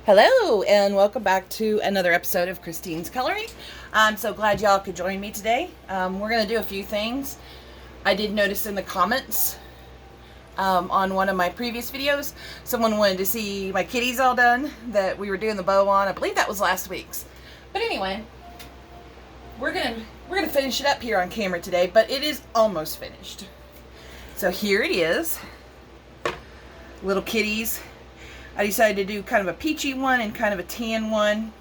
Hello and welcome back to another episode of Christine's Coloring. I'm so glad y'all could join me today. We're going to do a few things. I did notice in the comments on one of my previous videos, someone wanted to see my kitties all done that we were doing the bow on. I believe that was last week's. But anyway, we're gonna finish it up here on camera today, but it is almost finished. So here it is, little kitties. I decided to do kind of a peachy one and kind of a tan one.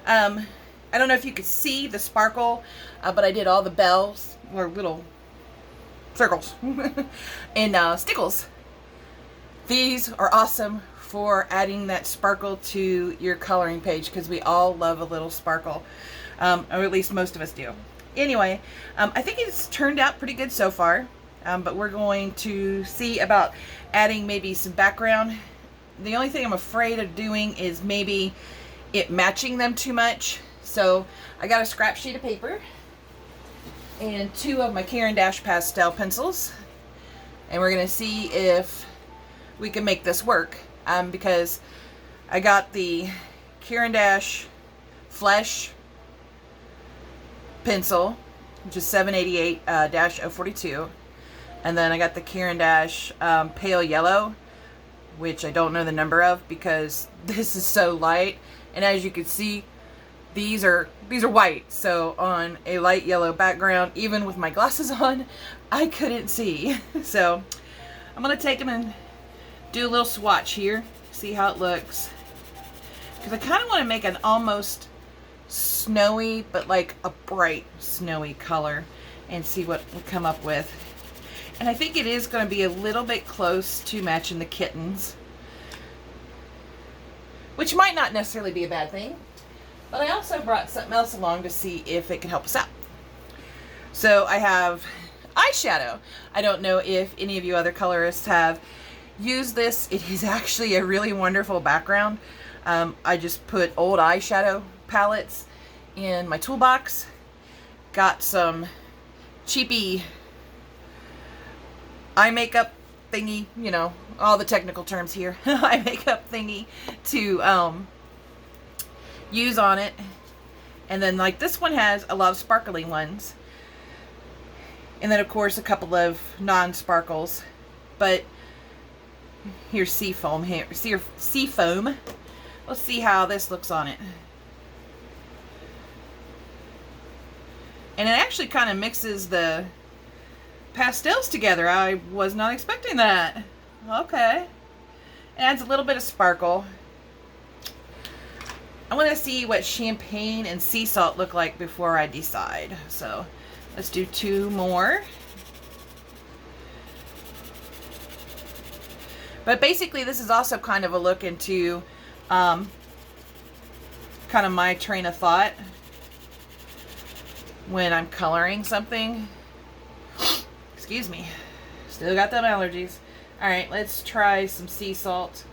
I don't know if you could see the sparkle, but I did all the bells, or little circles, and stickles. These are awesome for adding that sparkle to your coloring page because we all love a little sparkle, or at least most of us do. Anyway, I think it's turned out pretty good so far, but we're going to see about adding maybe some background. The only thing I'm afraid of doing is maybe it matching them too much. So I got a scrap sheet of paper and two of my Caran D'ache pastel pencils. And we're going to see if we can make this work. Because I got the Caran D'ache Flesh pencil, which is 788-042. And then I got the Caran D'ache Pale Yellow, which I don't know the number of because this is so light. And as you can see, these are white. So on a light yellow background, even with my glasses on, I couldn't see. So I'm going to take them and do a little swatch here, see how it looks. Because I kind of want to make an almost snowy, but like a bright snowy color and see what we come up with. And I think it is going to be a little bit close to matching the kittens, which might not necessarily be a bad thing. But I also brought something else along to see if it can help us out. So I have eyeshadow. I don't know if any of you other colorists have used this. It is actually a really wonderful background. I just put old eyeshadow palettes in my toolbox. Got some cheapy eye makeup thingy, you know, all the technical terms here, eye makeup thingy to use on it. And then like this one has a lot of sparkly ones. And then of course a couple of non-sparkles. But here's sea foam here. Sea foam. Let's see how this looks on it. And it actually kind of mixes the pastels together. I was not expecting that. Okay. It adds a little bit of sparkle. I want to see what champagne and sea salt look like before I decide. So let's do two more. But basically this is also kind of a look into kind of my train of thought when I'm coloring something. Excuse me. Still got them allergies. Alright, let's try some sea salt.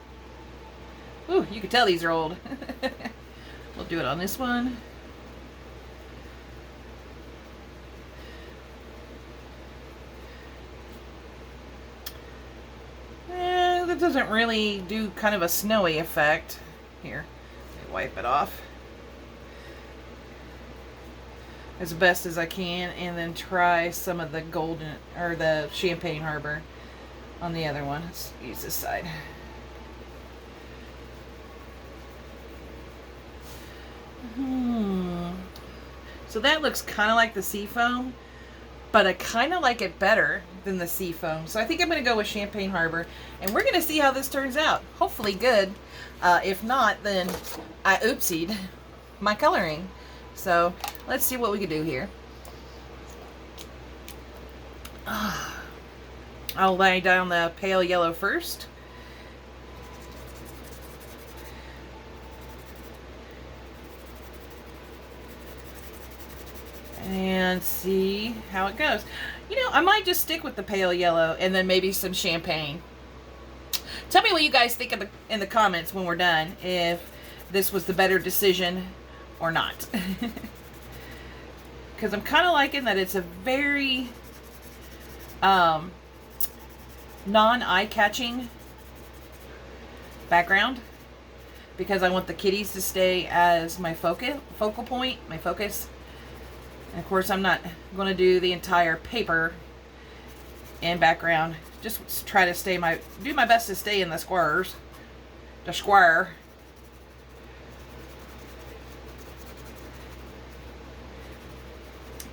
Ooh, you can tell these are old. We'll do it on this one. That doesn't really do kind of a snowy effect. Here, let me wipe it off as best as I can, and then try some of the golden or the Champagne Harbor on the other one. Let's use this side. So that looks kind of like the sea foam, but I kind of like it better than the sea foam. So I think I'm going to go with Champagne Harbor, and we're going to see how this turns out. Hopefully good. If not, then I oopsied my coloring. So let's see what we can do here. I'll lay down the pale yellow first. And see how it goes. You know, I might just stick with the pale yellow and then maybe some champagne. Tell me what you guys think in the comments when we're done, if this was the better decision or not. Because I'm kind of liking that it's a very non-eye-catching background. because I want the kitties to stay as my focal point, my focus. And of course, I'm not going to do the entire paper and background. Just try to do my best to stay in the squares. The square.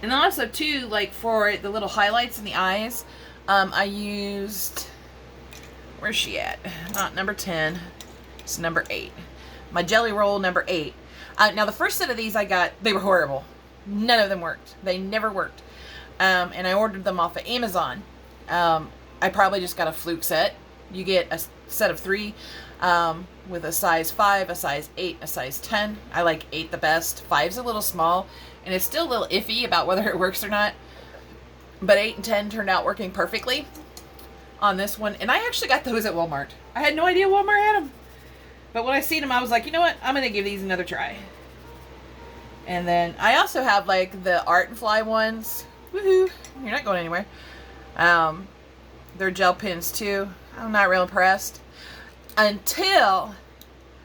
And also too, like for the little highlights in the eyes, I used, where's she at? Not number 10, it's number 8. My Jelly Roll number 8. Now the first set of these I got, they were horrible. None of them worked. They never worked. And I ordered them off of Amazon. I probably just got a fluke set. You get a set of 3 with a size 5, a size 8, a size 10. I like 8 the best. 5's a little small, and it's still a little iffy about whether it works or not. But 8 and 10 turned out working perfectly on this one. And I actually got those at Walmart. I had no idea Walmart had them. But when I seen them, I was like, you know what? I'm going to give these another try. And then I also have like the Art and Fly ones. Woohoo! You're not going anywhere. They're gel pens too. I'm not real impressed. I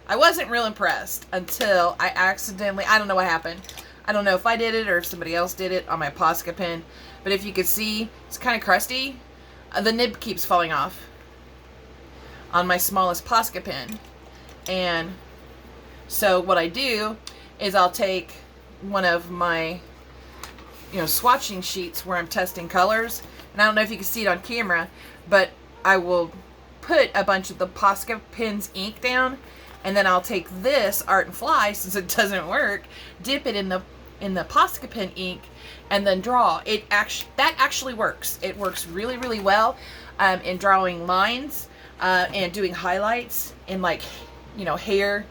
wasn't real impressed until I accidentally, I don't know what happened. I don't know if I did it or if somebody else did it on my Posca pen. But if you could see, it's kind of crusty. The nib keeps falling off on my smallest Posca pen. And so what I do is I'll take one of my, swatching sheets where I'm testing colors. And I don't know if you can see it on camera, but I will put a bunch of the Posca pen's ink down, and then I'll take this Art and Fly, since it doesn't work, dip it in the Posca pen ink, and then draw. That actually works. It works really, really well in drawing lines and doing highlights in hair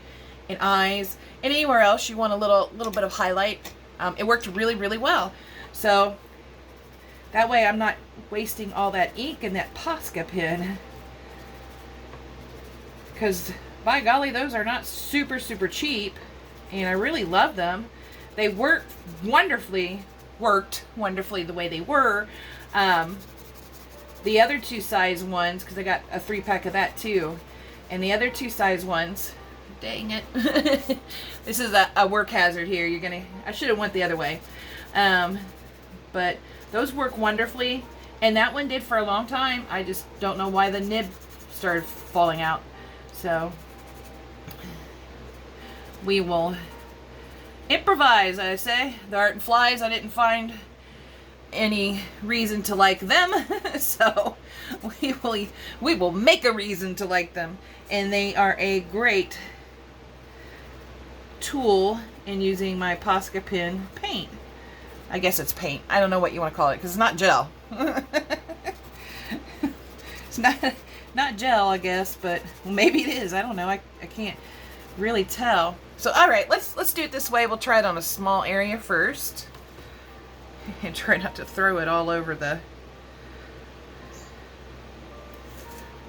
and eyes and anywhere else you want a little bit of highlight. It worked really, really well. So that way I'm not wasting all that ink in that Posca pen, because by golly, those are not super, super cheap, and I really love them. They worked wonderfully the way they were. The other 2 size ones, because I got a 3-pack of that too, and the other 2 size ones, dang it, this is a work hazard here. I should have went the other way, but those work wonderfully, and that one did for a long time. I just don't know why the nib started falling out. So we will improvise, I say. The Art and Flies, I didn't find any reason to like them, so we will make a reason to like them, and they are a great tool in using my Posca pen paint. I guess it's paint. I don't know what you want to call it, because it's not gel. It's not gel, I guess, but maybe it is. I don't know. I can't really tell. So, all right, let's do it this way. We'll try it on a small area first, and try not to throw it all over the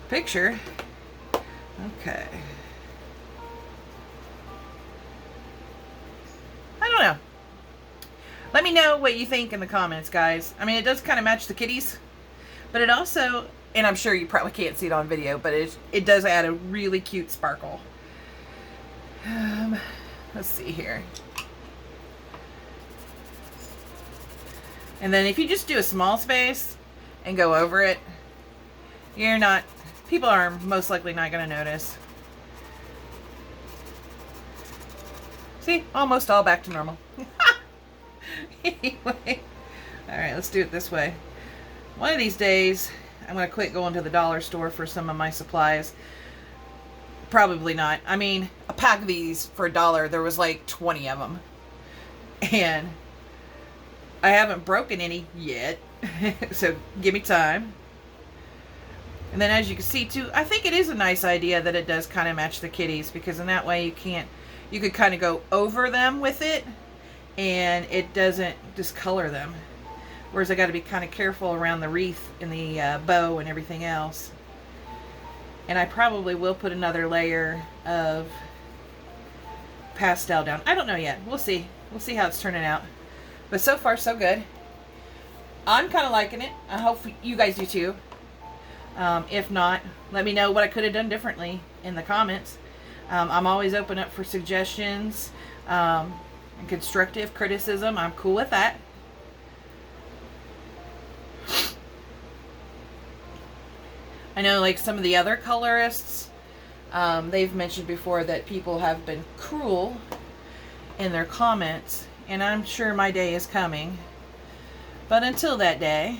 picture. Okay. I don't know. Let me know what you think in the comments, guys. I mean, it does kind of match the kitties, but it also, and I'm sure you probably can't see it on video, but it does add a really cute sparkle. Let's see here. And then if you just do a small space and go over it, people are most likely not going to notice. See, almost all back to normal. Anyway, all right, let's do it this way. One of these days, I'm going to quit going to the dollar store for some of my supplies. Probably not. I mean, a pack of these for $1, there was like 20 of them. And I haven't broken any yet, so give me time. And then as you can see too, I think it is a nice idea that it does kind of match the kitties, because in that way you could kind of go over them with it, and it doesn't discolor them. Whereas I got to be kind of careful around the wreath and the bow and everything else. And I probably will put another layer of pastel down. I don't know yet. We'll see. We'll see how it's turning out. But so far, so good. I'm kind of liking it. I hope you guys do too. If not, let me know what I could have done differently in the comments. I'm always open up for suggestions and constructive criticism. I'm cool with that. I know like some of the other colorists, they've mentioned before that people have been cruel in their comments, and I'm sure my day is coming. But until that day,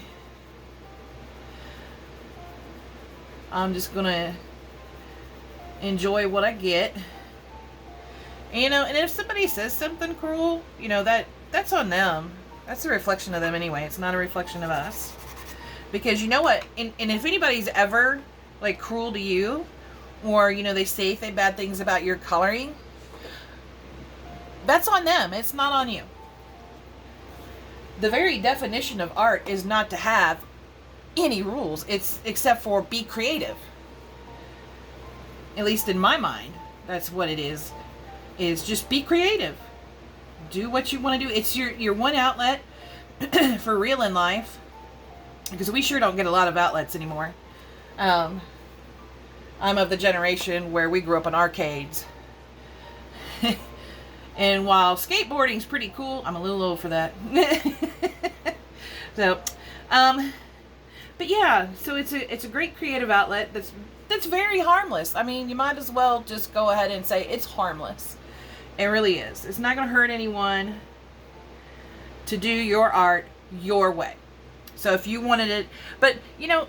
I'm just gonna enjoy what I get. And, you know, and if somebody says something cruel, you know, that's on them. That's a reflection of them anyway. It's not a reflection of us. Because you know what? And if anybody's ever like cruel to you, or, you know, they say bad things about your coloring, that's on them. It's not on you. The very definition of art is not to have any rules. It's except for be creative. At least in my mind, that's what it is just be creative. Do what you want to do. It's your one outlet for real in life. Because we sure don't get a lot of outlets anymore. I'm of the generation where we grew up in arcades. And while skateboarding's pretty cool, I'm a little old for that. So, but yeah, so it's a great creative outlet that's very harmless. I mean, you might as well just go ahead and say it's harmless. It really is. It's not going to hurt anyone to do your art your way. So if you wanted it, but you know,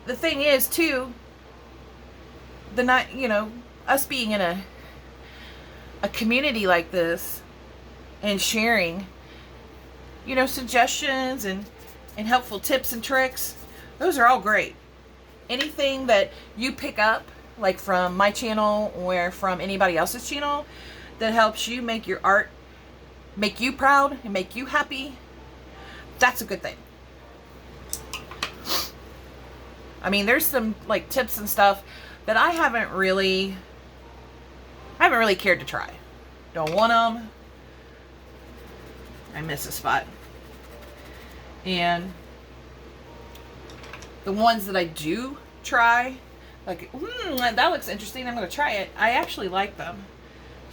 the thing is too, us being in a community like this and sharing, you know, suggestions and helpful tips and tricks, those are all great. Anything that you pick up, like from my channel or from anybody else's channel, that helps you make your art, make you proud and make you happy, that's a good thing. I mean, there's some like tips and stuff that I haven't really cared to try. Don't want them. I miss a spot. And the ones that I do try, like, that looks interesting, I'm going to try it. I actually like them.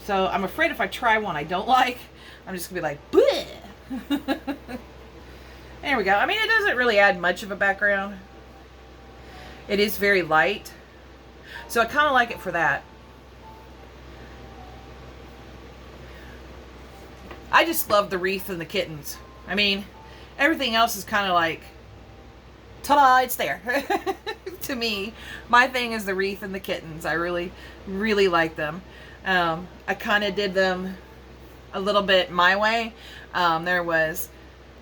So I'm afraid if I try one I don't like, I'm just going to be like, bleh. There we go. I mean, it doesn't really add much of a background. It is very light. So I kind of like it for that. I just love the wreath and the kittens. I mean, everything else is kind of like, ta-da, it's there. To me, my thing is the wreath and the kittens. I really, really like them. I kind of did them a little bit my way. There was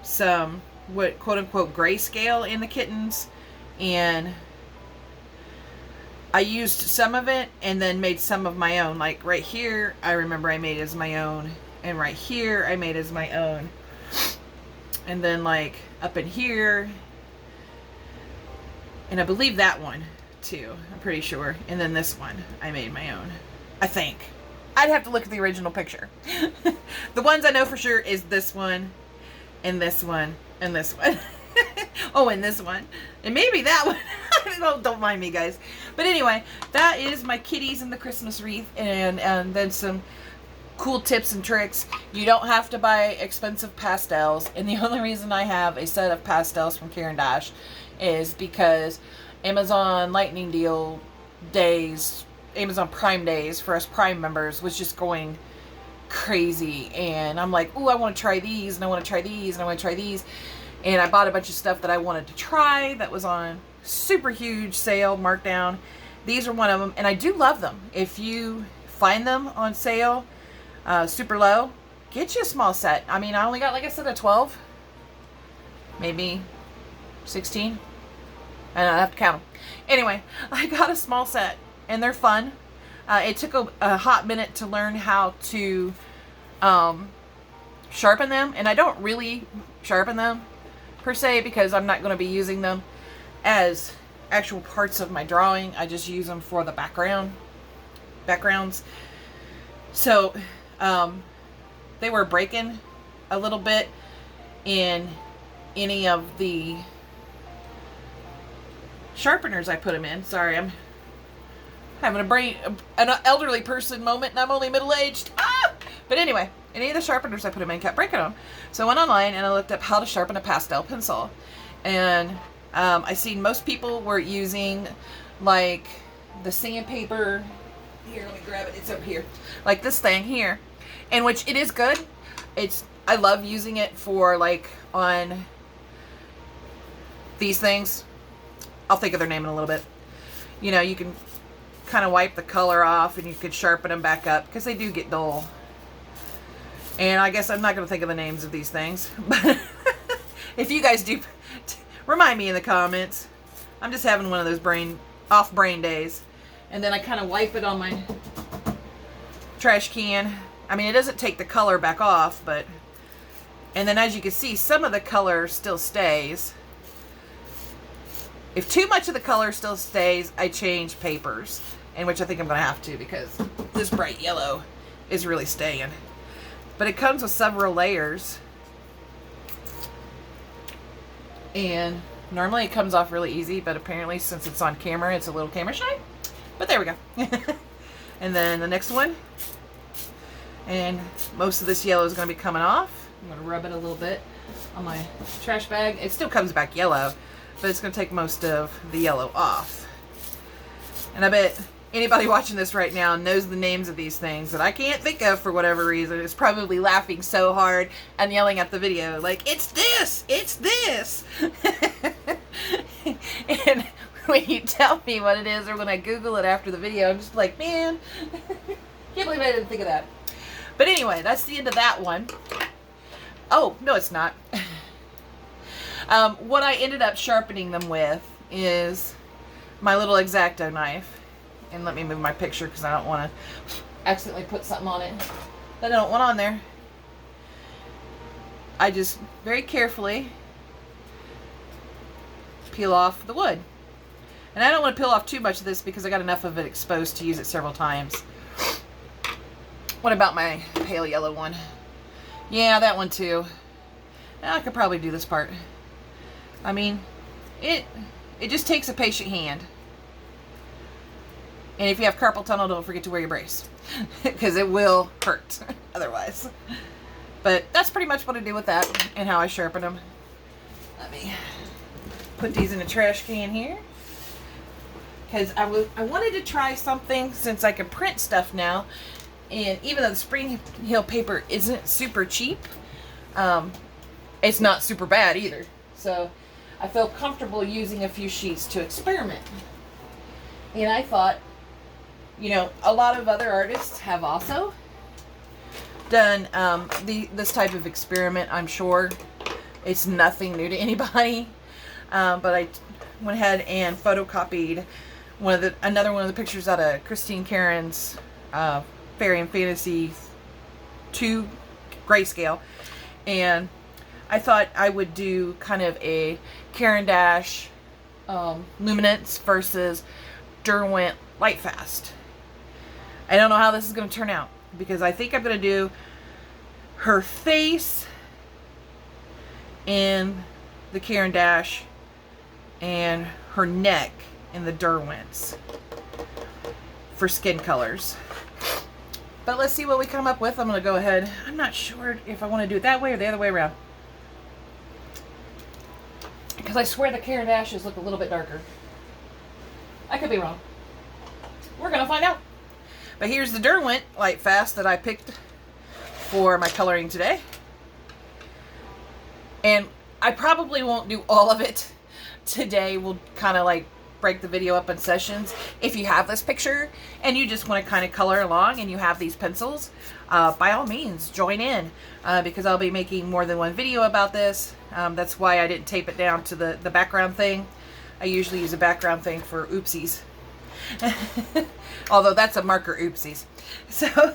some, quote-unquote, grayscale in the kittens. And I used some of it and then made some of my own. Like right here, I remember I made as my own. And right here, I made as my own. And then like up in here. And I believe that one too. I'm pretty sure. And then this one, I made my own. I think. I'd have to look at the original picture. The ones I know for sure is this one. And this one. And this one. Oh, and this one. And maybe that one. Don't mind me, guys. But anyway, that is my kitties and the Christmas wreath. And then some cool tips and tricks. You don't have to buy expensive pastels. And the only reason I have a set of pastels from Caran D'ache is because Amazon Lightning Deal days, Amazon Prime days for us Prime members was just going crazy. And I'm like, ooh, I want to try these, and I want to try these, and I want to try these. And I bought a bunch of stuff that I wanted to try that was on super huge sale, markdown. These are one of them, and I do love them. If you find them on sale, super low, get you a small set. I mean, I only got like a set of 12, maybe 16. And I have to count them. Anyway, I got a small set, and they're fun. It took a hot minute to learn how to sharpen them, and I don't really sharpen them per se because I'm not going to be using them as actual parts of my drawing. I just use them for the backgrounds. So they were breaking a little bit in any of the sharpeners I put them in. Sorry, having an elderly person moment, and I'm only middle-aged. Ah! But anyway, any of the sharpeners I put them in kept breaking them. So I went online and I looked up how to sharpen a pastel pencil. And I seen most people were using like the sandpaper. Here, let me grab it. It's over here. Like this thing here. And which it is good. I love using it for like on these things. I'll think of their name in a little bit. You know, you can kind of wipe the color off and you could sharpen them back up because they do get dull. And I guess I'm not going to think of the names of these things. But if you guys do, remind me in the comments. I'm just having one of those off brain days. And then I kind of wipe it on my trash can. I mean, it doesn't take the color back off, but... And then as you can see, some of the color still stays. If too much of the color still stays, I change papers. In which I think I'm going to have to because this bright yellow is really staying. But it comes with several layers. And normally it comes off really easy, but apparently since it's on camera, it's a little camera shy. But there we go. And then the next one. And most of this yellow is going to be coming off. I'm going to rub it a little bit on my trash bag. It still comes back yellow, but it's going to take most of the yellow off. And I bet anybody watching this right now knows the names of these things that I can't think of for whatever reason. Is probably laughing so hard and yelling at the video like, it's this! It's this! And when you tell me what it is or when I Google it after the video, I'm just like, man, can't believe I didn't think of that. But anyway, that's the end of that one. Oh, no, it's not. What I ended up sharpening them with is my little X-Acto knife. And let me move my picture because I don't want to accidentally put something on it that I don't want on there. I just very carefully peel off the wood. And I don't want to peel off too much of this because I got enough of it exposed to use it several times. What about my pale yellow one? Yeah, that one too. I could probably do this part. I mean, it just takes a patient hand. And if you have carpal tunnel, don't forget to wear your brace. Because it will hurt otherwise. But that's pretty much what I do with that and how I sharpen them. Let me put these in a trash can here. Because I wanted to try something since I can print stuff now. And even though the Spring Hill paper isn't super cheap, it's not super bad either. So I felt comfortable using a few sheets to experiment. And I thought, you know, a lot of other artists have also done this type of experiment, I'm sure. It's nothing new to anybody. But I went ahead and photocopied another one of the pictures out of Christine Caran's Fairy and Fantasy 2 grayscale. And I thought I would do kind of a Caran D'ache luminance versus Derwent Lightfast. I don't know how this is going to turn out because I think I'm going to do her face in the Caran D'ache and her neck in the Derwents for skin colors. But let's see what we come up with. I'm going to go ahead. I'm not sure if I want to do it that way or the other way around. Because I swear the Caran D'aches look a little bit darker. I could be wrong. We're going to find out. But here's the Derwent Lightfast that I picked for my coloring today. And I probably won't do all of it today. We'll kind of like break the video up in sessions. If you have this picture and you just want to kind of color along and you have these pencils, by all means join in because I'll be making more than one video about this. That's why I didn't tape it down to the background thing. I usually use a background thing for oopsies. Although that's a marker oopsies. So,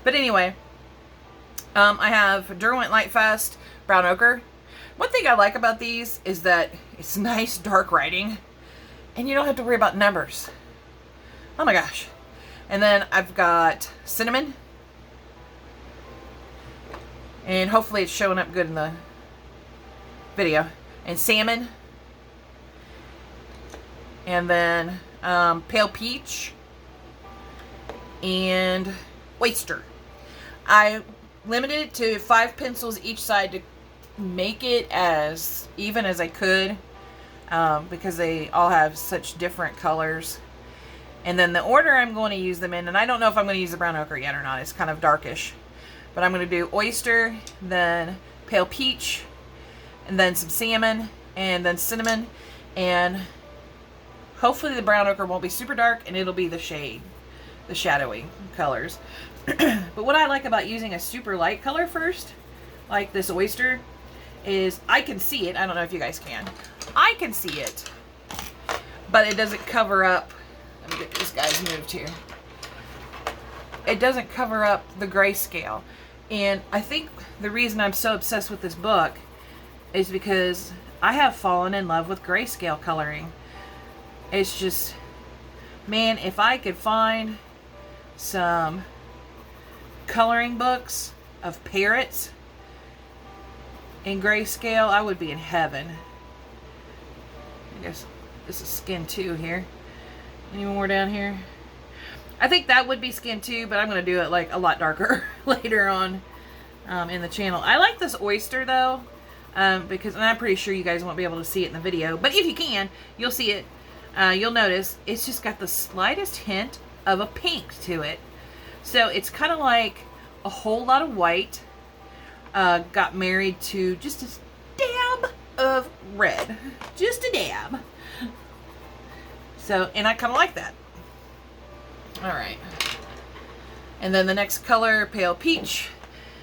but anyway, I have Derwent Lightfast Brown Ochre. One thing I like about these is that it's nice dark writing and you don't have to worry about numbers. Oh my gosh. And then I've got Cinnamon. And hopefully it's showing up good in the video. And Salmon. And then pale peach, and oyster. I limited it to 5 pencils each side to make it as even as I could, because they all have such different colors. And then the order I'm going to use them in, and I don't know if I'm going to use the brown ochre yet or not. It's kind of darkish. But I'm going to do oyster, then pale peach, and then some salmon, and then cinnamon. And hopefully the brown ochre won't be super dark, and it'll be the shade, the shadowy colors. But what I like about using a super light color first, like this oyster, is I can see it. I don't know if you guys can. I can see it, but it doesn't cover up. Let me get these guys moved here. It doesn't cover up the grayscale. And I think the reason I'm so obsessed with this book is because I have fallen in love with grayscale coloring. It's just, man, if I could find some coloring books of parrots in grayscale, I would be in heaven. I guess this is skin 2 here. Any more down here? I think that would be skin 2, but I'm going to do it like a lot darker later on in the channel. I like this oyster though, because, and I'm pretty sure you guys won't be able to see it in the video, but if you can, you'll see it. You'll notice it's just got the slightest hint of a pink to it. So it's kind of like a whole lot of white got married to just a dab of red. Just a dab. So, and I kind of like that. Alright. And then the next color, pale peach.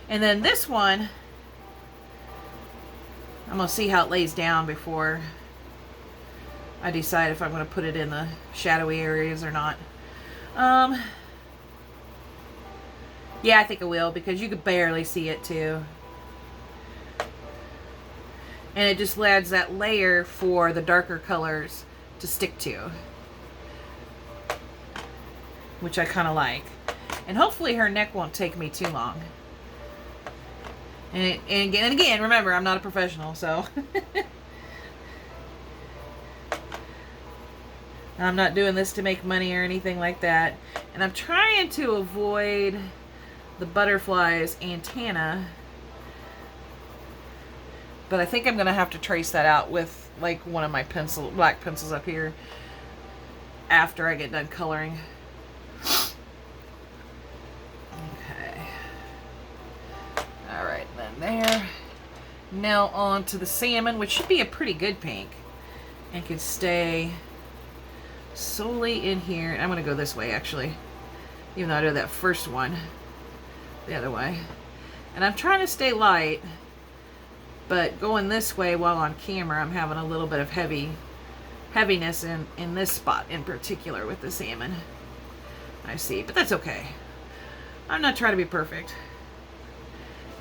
And then this one, I'm going to see how it lays down before I decide if I'm going to put it in the shadowy areas or not. Yeah, I think I will, because you could barely see it too. And it just adds that layer for the darker colors to stick to, which I kind of like. And hopefully her neck won't take me too long. And again, remember, I'm not a professional, so I'm not doing this to make money or anything like that. And I'm trying to avoid the butterfly's antenna, but I think I'm gonna have to trace that out with like one of my black pencils up here after I get done coloring. Okay. Alright, then there. Now on to the salmon, which should be a pretty good pink and can stay solely in here. I'm gonna go this way actually, even though I did that first one the other way. And I'm trying to stay light, but going this way while on camera, I'm having a little bit of heaviness in this spot in particular with the salmon. I see, but that's okay. I'm not trying to be perfect.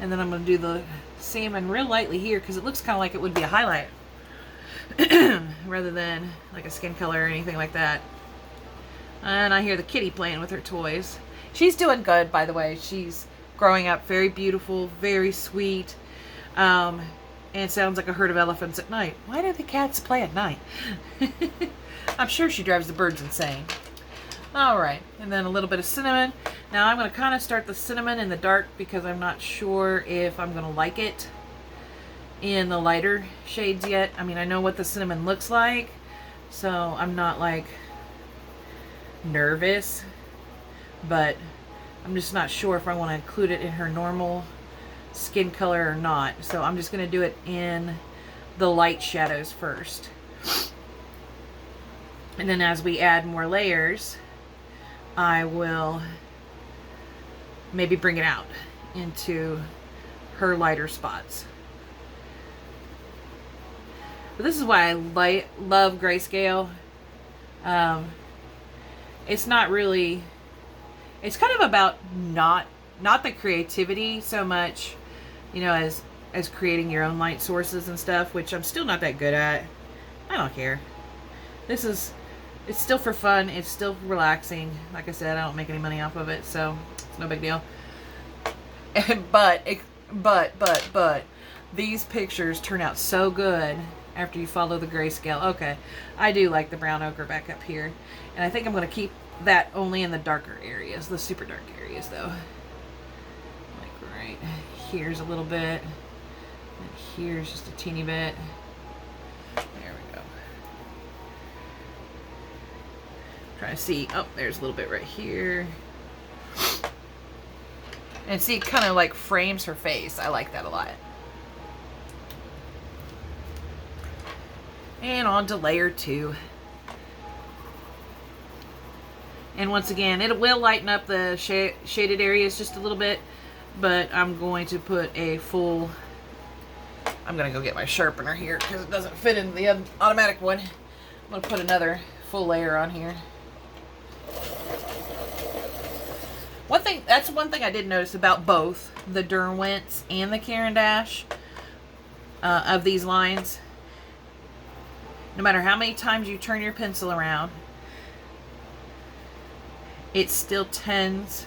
And then I'm going to do the salmon real lightly here because it looks kind of like it would be a highlight rather than like a skin color or anything like that. And I hear the kitty playing with her toys. She's doing good, by the way. She's growing up very beautiful, very sweet. And it sounds like a herd of elephants at night. Why do the cats play at night? I'm sure she drives the birds insane. Alright, and then a little bit of cinnamon. Now I'm going to kind of start the cinnamon in the dark because I'm not sure if I'm going to like it in the lighter shades yet. I mean, I know what the cinnamon looks like, so I'm not like nervous, but I'm just not sure if I want to include it in her normal skin color or not. So I'm just going to do it in the light shadows first. And then as we add more layers, I will maybe bring it out into her lighter spots. But this is why I love grayscale. It's not really, it's kind of about not the creativity so much, you know, as creating your own light sources and stuff, which I'm still not that good at. I don't care. It's still for fun. It's still relaxing. Like I said, I don't make any money off of it, so it's no big deal. But these pictures turn out so good after you follow the grayscale. Okay, I do like the brown ochre back up here. And I think I'm going to keep that only in the darker areas, the super dark areas though. Like right here's a little bit, and here's just a teeny bit. There we go. Trying to see, oh, there's a little bit right here. And see, it kind of like frames her face. I like that a lot. And on to layer 2. And once again, it will lighten up the shaded areas just a little bit, but I'm going to put a full, I'm going to go get my sharpener here because it doesn't fit in the automatic one. I'm going to put another full layer on here. That's one thing I did notice about both the Derwents and the Caran D'ache of these lines. No matter how many times you turn your pencil around, it still tends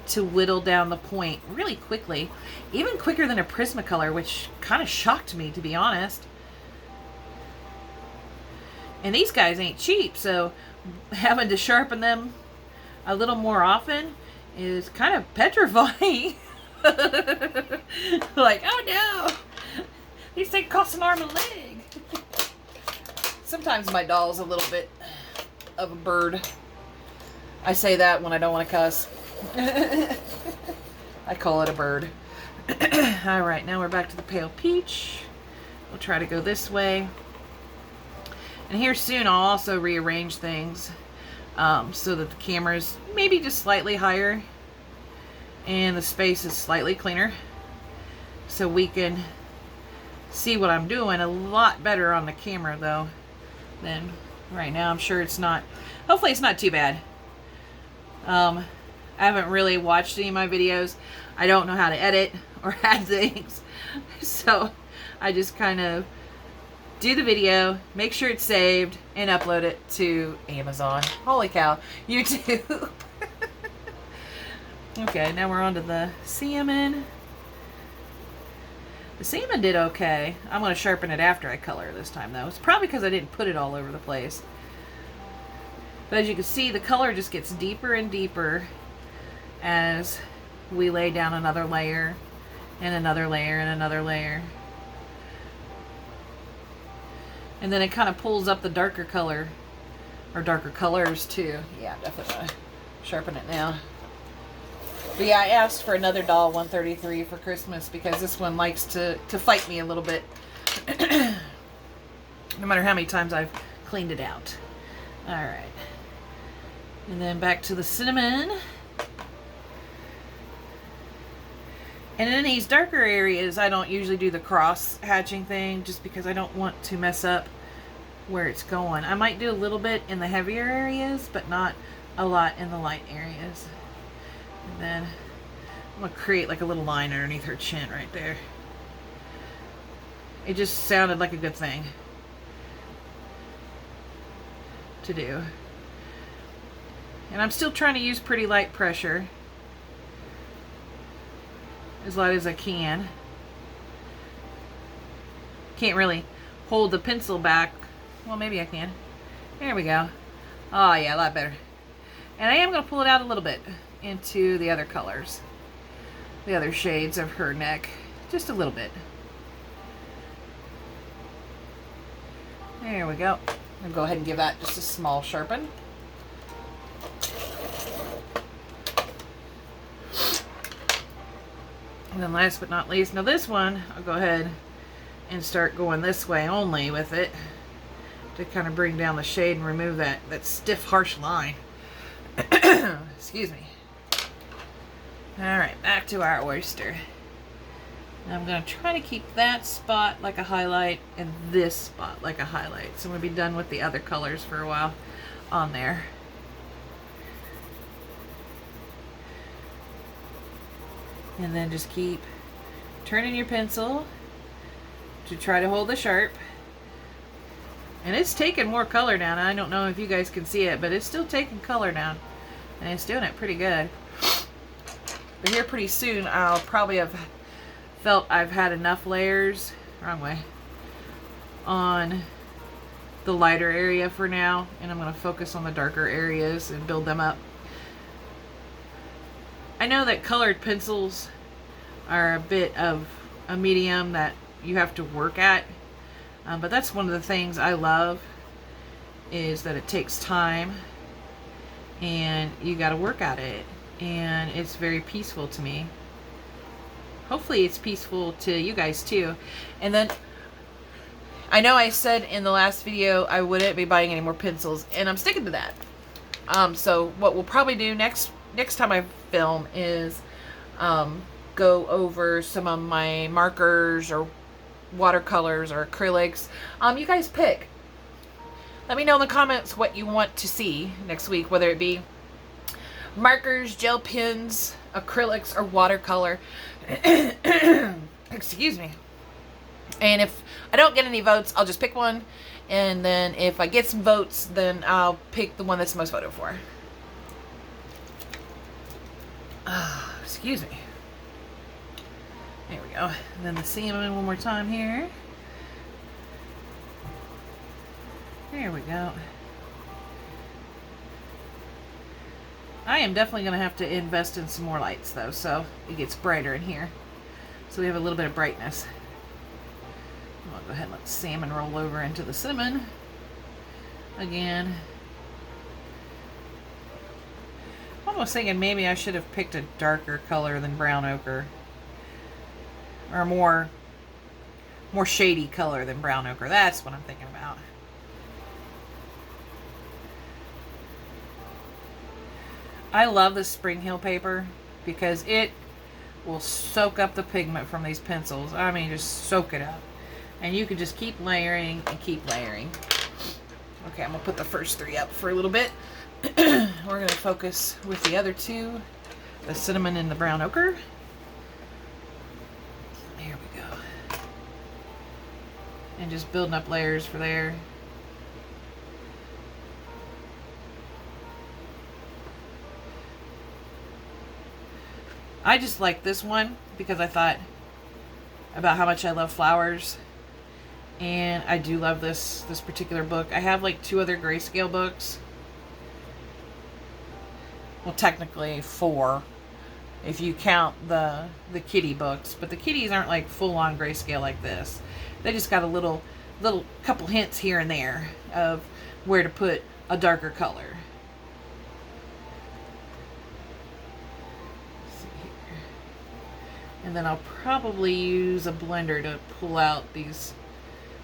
to whittle down the point really quickly. Even quicker than a Prismacolor, which kind of shocked me, to be honest. And these guys ain't cheap, so having to sharpen them a little more often is kind of petrifying. Like, oh no, these things cost an arm and a leg. Sometimes my doll's a little bit of a bird. I say that when I don't want to cuss. I call it a bird. Alright, now we're back to the pale peach. We'll try to go this way. And here soon I'll also rearrange things so that the camera's maybe just slightly higher and the space is slightly cleaner, so we can see what I'm doing a lot better on the camera though than right now. I'm sure it's not, hopefully it's not too bad. I haven't really watched any of my videos. I don't know how to edit or add things, so I just kind of do the video, make sure it's saved, and upload it to Amazon. Holy cow, YouTube. Okay, now we're on to the salmon. The salmon did okay. I'm going to sharpen it after I color this time though. It's probably because I didn't put it all over the place. But as you can see, the color just gets deeper and deeper as we lay down another layer and another layer and another layer. And then it kind of pulls up the darker color, or darker colors too. Yeah, definitely gonna sharpen it now. But yeah, I asked for another doll 133 for Christmas because this one likes to fight me a little bit. No matter how many times I've cleaned it out. Alright. And then back to the cinnamon. And in these darker areas, I don't usually do the cross hatching thing just because I don't want to mess up where it's going. I might do a little bit in the heavier areas, but not a lot in the light areas. And then I'm going to create like a little line underneath her chin right there. It just sounded like a good thing to do. And I'm still trying to use pretty light pressure as light as I can. Can't really hold the pencil back. Well, maybe I can. There we go. Oh yeah, a lot better. And I am going to pull it out a little bit into the other colors, the other shades of her neck, just a little bit. There we go. I'll go ahead and give that just a small sharpen. And then last but not least, now this one, I'll go ahead and start going this way only with it to kind of bring down the shade and remove that stiff, harsh line. Excuse me. Alright, back to our oyster. Now I'm going to try to keep that spot like a highlight and this spot like a highlight. So I'm going to be done with the other colors for a while on there. And then just keep turning your pencil to try to hold the sharp. And it's taking more color down. I don't know if you guys can see it, but it's still taking color down. And it's doing it pretty good. But here pretty soon I'll probably have felt I've had enough layers. Wrong way. on the lighter area for now, and I'm going to focus on the darker areas and build them up. I know that colored pencils are a bit of a medium that you have to work at, but that's one of the things I love, is that it takes time and you got to work at it, and it's very peaceful to me. Hopefully it's peaceful to you guys too. And then I know I said in the last video I wouldn't be buying any more pencils, and I'm sticking to that. So what we'll probably do next time I film is go over some of my markers or watercolors or acrylics. You guys pick. Let me know in the comments what you want to see next week, whether it be markers, gel pens, acrylics, or watercolor. Excuse me. And if I don't get any votes, I'll just pick one. And then if I get some votes, then I'll pick the one that's the most voted for. Excuse me. There we go. And then the salmon one more time here. There we go. I am definitely going to have to invest in some more lights though, so it gets brighter in here. So we have a little bit of brightness. I'll go ahead and let the salmon roll over into the cinnamon again. I'm almost thinking maybe I should have picked a darker color than brown ochre, or more shady color than brown ochre. That's what I'm thinking about. I love the Spring Hill paper because it will soak up the pigment from these pencils. I mean, just soak it up. And you can just keep layering and keep layering. Okay, I'm going to put the first three up for a little bit. We're going to focus with the other two, the cinnamon and the brown ochre. There we go. And just building up layers for there. I just like this one because I thought about how much I love flowers. And I do love this particular book. I have like 2 other grayscale books. Well, technically 4 if you count the kitty books. But the kitties aren't like full-on grayscale like this. They just got a little couple hints here and there of where to put a darker color. And then I'll probably use a blender to pull out these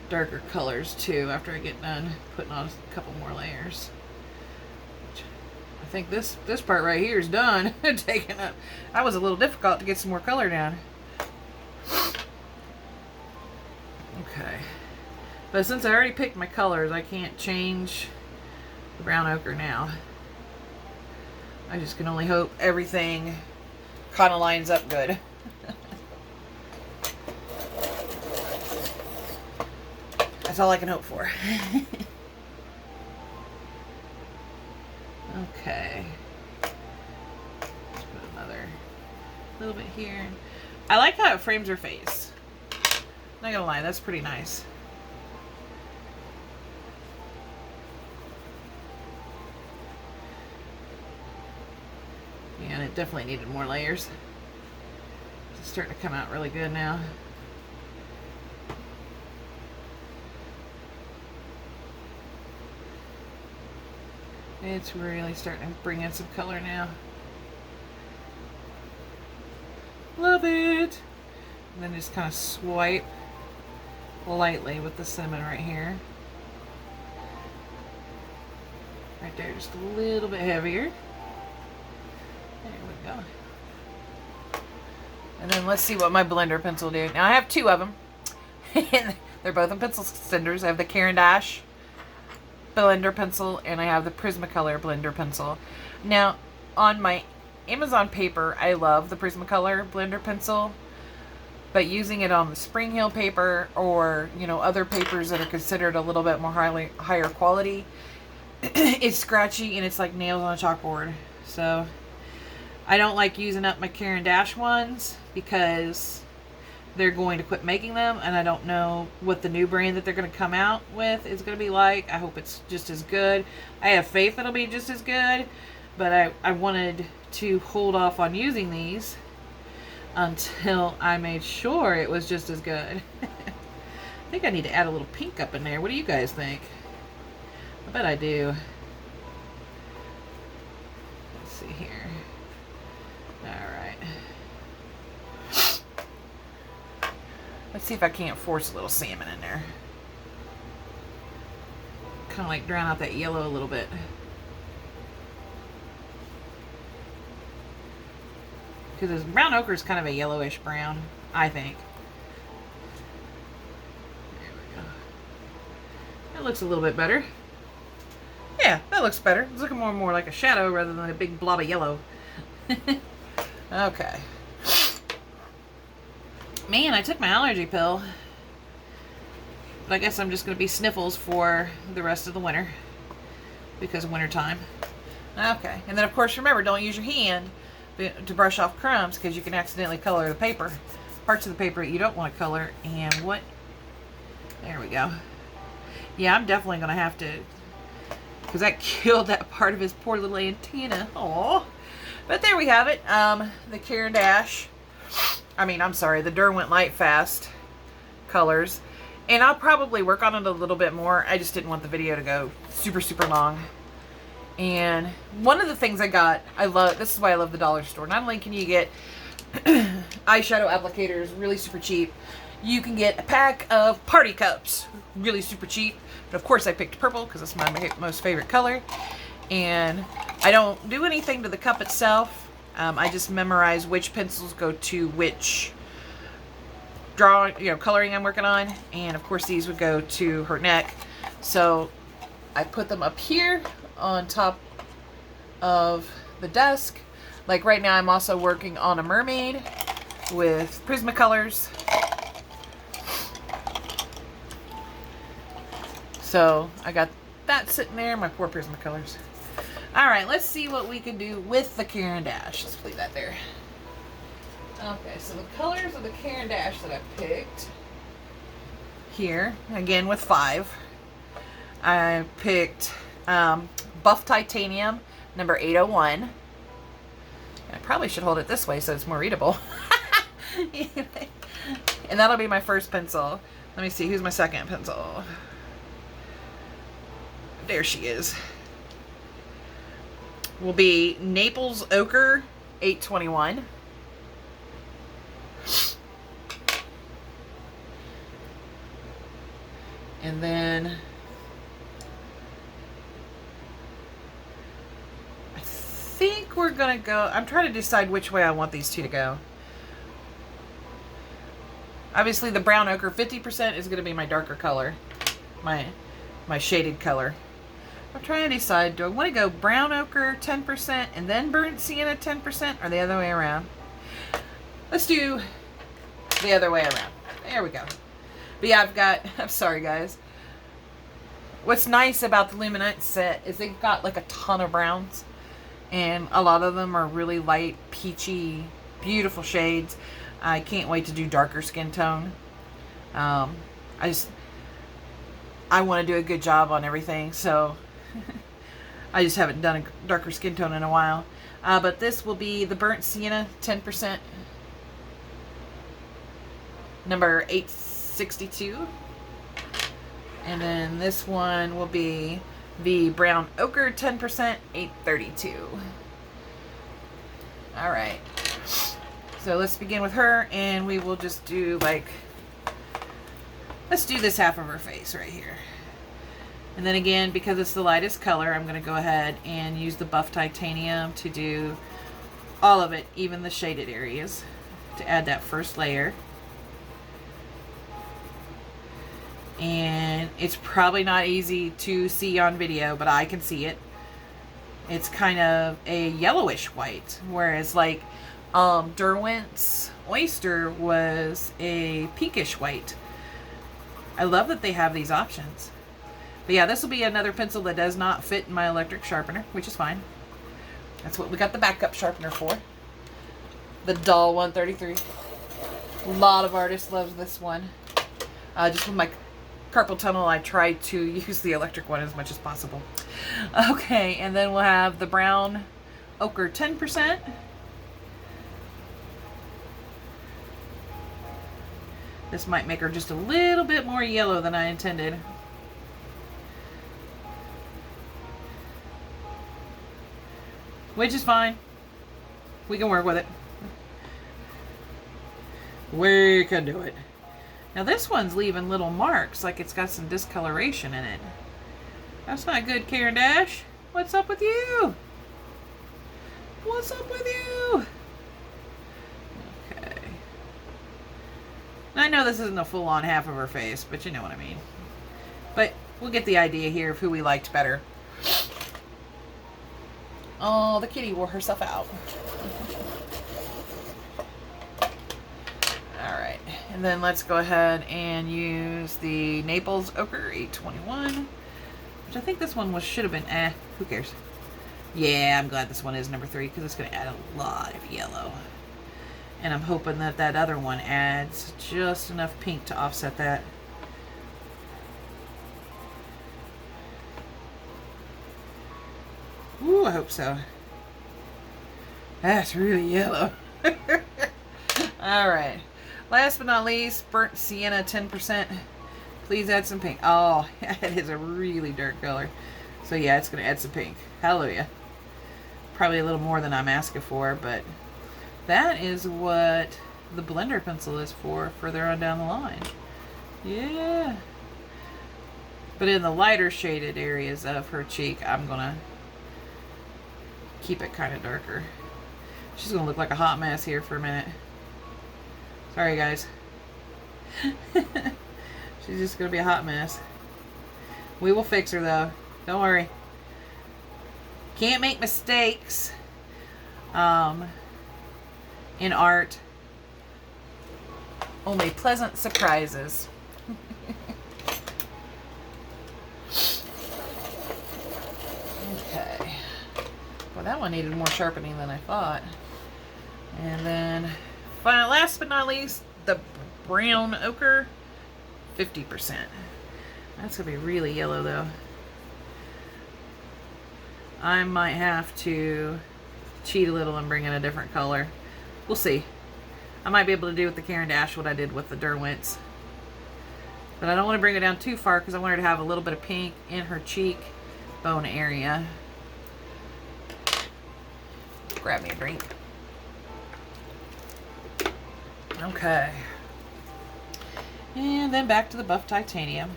darker colors too after I get done putting on a couple more layers. I think this part right here is done. Taking up. That was a little difficult to get some more color down. Okay. But since I already picked my colors, I can't change the brown ochre now. I just can only hope everything kind of lines up good. That's all I can hope for. Okay. Let's put another little bit here. I like how it frames her face. Not gonna lie, that's pretty nice. Yeah, and it definitely needed more layers. It's starting to come out really good now. It's really starting to bring in some color now. Love it! And then just kind of swipe lightly with the cinnamon right here. Right there, just a little bit heavier. There we go. And then let's see what my blender pencil do. Now I have 2 of them. They're both in pencil extenders. I have the Caran D'ache blender pencil and I have the Prismacolor blender pencil. Now on my Amazon paper, I love the Prismacolor blender pencil, but using it on the Spring Hill paper or other papers that are considered a little bit more higher quality, it's scratchy and it's like nails on a chalkboard. So I don't like using up my Caran D'ache ones because they're going to quit making them, and I don't know what the new brand that they're going to come out with is going to be like. I hope it's just as good. I have faith it'll be just as good, but I wanted to hold off on using these until I made sure it was just as good. I think I need to add a little pink up in there. What do you guys think? I bet I do. Let's see here. Alright. Let's see if I can't force a little salmon in there. Kind of like drown out that yellow a little bit. Because this brown ochre is kind of a yellowish brown, I think. There we go. That looks a little bit better. Yeah, that looks better. It's looking more and more like a shadow rather than a big blob of yellow. Okay. Man, I took my allergy pill. But I guess I'm just going to be sniffles for the rest of the winter. Because of winter time. Okay. And then, of course, remember, don't use your hand to brush off crumbs, because you can accidentally color the paper. Parts of the paper that you don't want to color. And what? There we go. Yeah, I'm definitely going to have to, because that killed that part of his poor little antenna. Aww. But there we have it. The Caran D'ache. The Derwent Light Fast colors. And I'll probably work on it a little bit more. I just didn't want the video to go super, super long. And one of the things I got, this is why I love the dollar store. Not only can you get eyeshadow applicators really super cheap, you can get a pack of party cups really super cheap. But of course I picked purple because it's my most favorite color. And I don't do anything to the cup itself. I just memorize which pencils go to which coloring I'm working on. And of course these would go to her neck. So I put them up here on top of the desk. Like right now I'm also working on a mermaid with Prismacolors. So I got that sitting there, my poor Prismacolors. Alright, let's see what we can do with the Caran D'ache. Let's leave that there. Okay, so the colors of the Caran D'ache that I picked here, again with 5. I picked Buff Titanium, number 801. I probably should hold it this way so it's more readable. And that'll be my first pencil. Let me see, who's my second pencil? There she is. Will be Naples Ochre 821. And then I think we're gonna go, I'm trying to decide which way I want these two to go. Obviously the brown ochre 50% is gonna be my darker color, my shaded color. I'm trying to decide, do I want to go brown ochre 10% and then burnt sienna 10%, or the other way around? Let's do the other way around. There we go. But yeah, I'm sorry guys. What's nice about the Luminite set is they've got like a ton of browns. And a lot of them are really light, peachy, beautiful shades. I can't wait to do darker skin tone. I want to do a good job on everything, so I just haven't done a darker skin tone in a while. But this will be the Burnt Sienna 10%, number 862. And then this one will be the Brown Ochre 10%, 832. Alright. So let's begin with her, and we will just do let's do this half of her face right here. And then again, because it's the lightest color, I'm going to go ahead and use the Buff Titanium to do all of it, even the shaded areas, to add that first layer. And it's probably not easy to see on video, but I can see it. It's kind of a yellowish white, whereas like Derwent's Oyster was a pinkish white. I love that they have these options. But yeah, this will be another pencil that does not fit in my electric sharpener, which is fine. That's what we got the backup sharpener for. The Dull 133. A lot of artists love this one. Just with my carpal tunnel, I try to use the electric one as much as possible. Okay, and then we'll have the brown ochre 10%. This might make her just a little bit more yellow than I intended. Which is fine. We can work with it. We can do it. Now this one's leaving little marks, like it's got some discoloration in it. That's not good, Caran D'ache. What's up with you? What's up with you? Okay. I know this isn't a full-on half of her face, but you know what I mean. But we'll get the idea here of who we liked better. Oh, the kitty wore herself out. Alright, and then let's go ahead and use the Naples Ochre 821, which I think this one should have been, who cares? Yeah, I'm glad this one is number 3 because it's going to add a lot of yellow. And I'm hoping that that other one adds just enough pink to offset that. Ooh, I hope so. That's really yellow. Alright. Last but not least, burnt sienna 10%. Please add some pink. Oh, it is a really dark color. So yeah, it's going to add some pink. Hallelujah. Probably a little more than I'm asking for, but that is what the blender pencil is for further on down the line. Yeah. But in the lighter shaded areas of her cheek, I'm going to keep it kind of darker. She's going to look like a hot mess here for a minute. Sorry, guys. She's just going to be a hot mess. We will fix her, though. Don't worry. Can't make mistakes in art. Only pleasant surprises. Okay. Well, that one needed more sharpening than I thought. And then, last but not least, the brown ochre, 50%. That's going to be really yellow, though. I might have to cheat a little and bring in a different color. We'll see. I might be able to do with the Caran D'ache what I did with the Derwents. But I don't want to bring it down too far because I want her to have a little bit of pink in her cheek bone area. Grab me a drink. Okay. And then back to the buff titanium,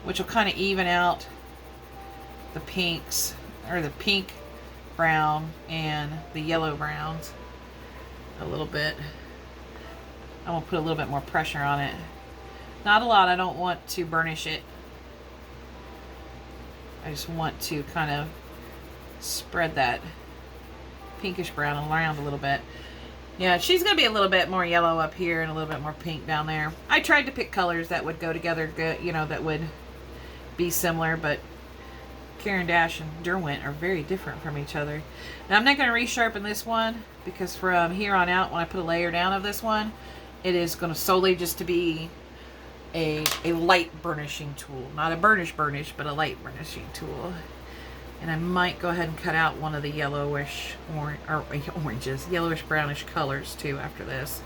which will kind of even out the pinks, or the pink brown and the yellow browns a little bit. I'm going to put a little bit more pressure on it. Not a lot. I don't want to burnish it. I just want to kind of spread that pinkish brown around a little bit. Yeah, she's going to be a little bit more yellow up here and a little bit more pink down there. I tried to pick colors that would go together good, you know, that would be similar, but Caran D'ache and Derwent are very different from each other. Now, I'm not going to resharpen this one because from here on out, when I put a layer down of this one, it is going to solely just to be a light burnishing tool. Not a burnish, but a light burnishing tool. And I might go ahead and cut out one of the yellowish oranges, yellowish brownish colors too after this.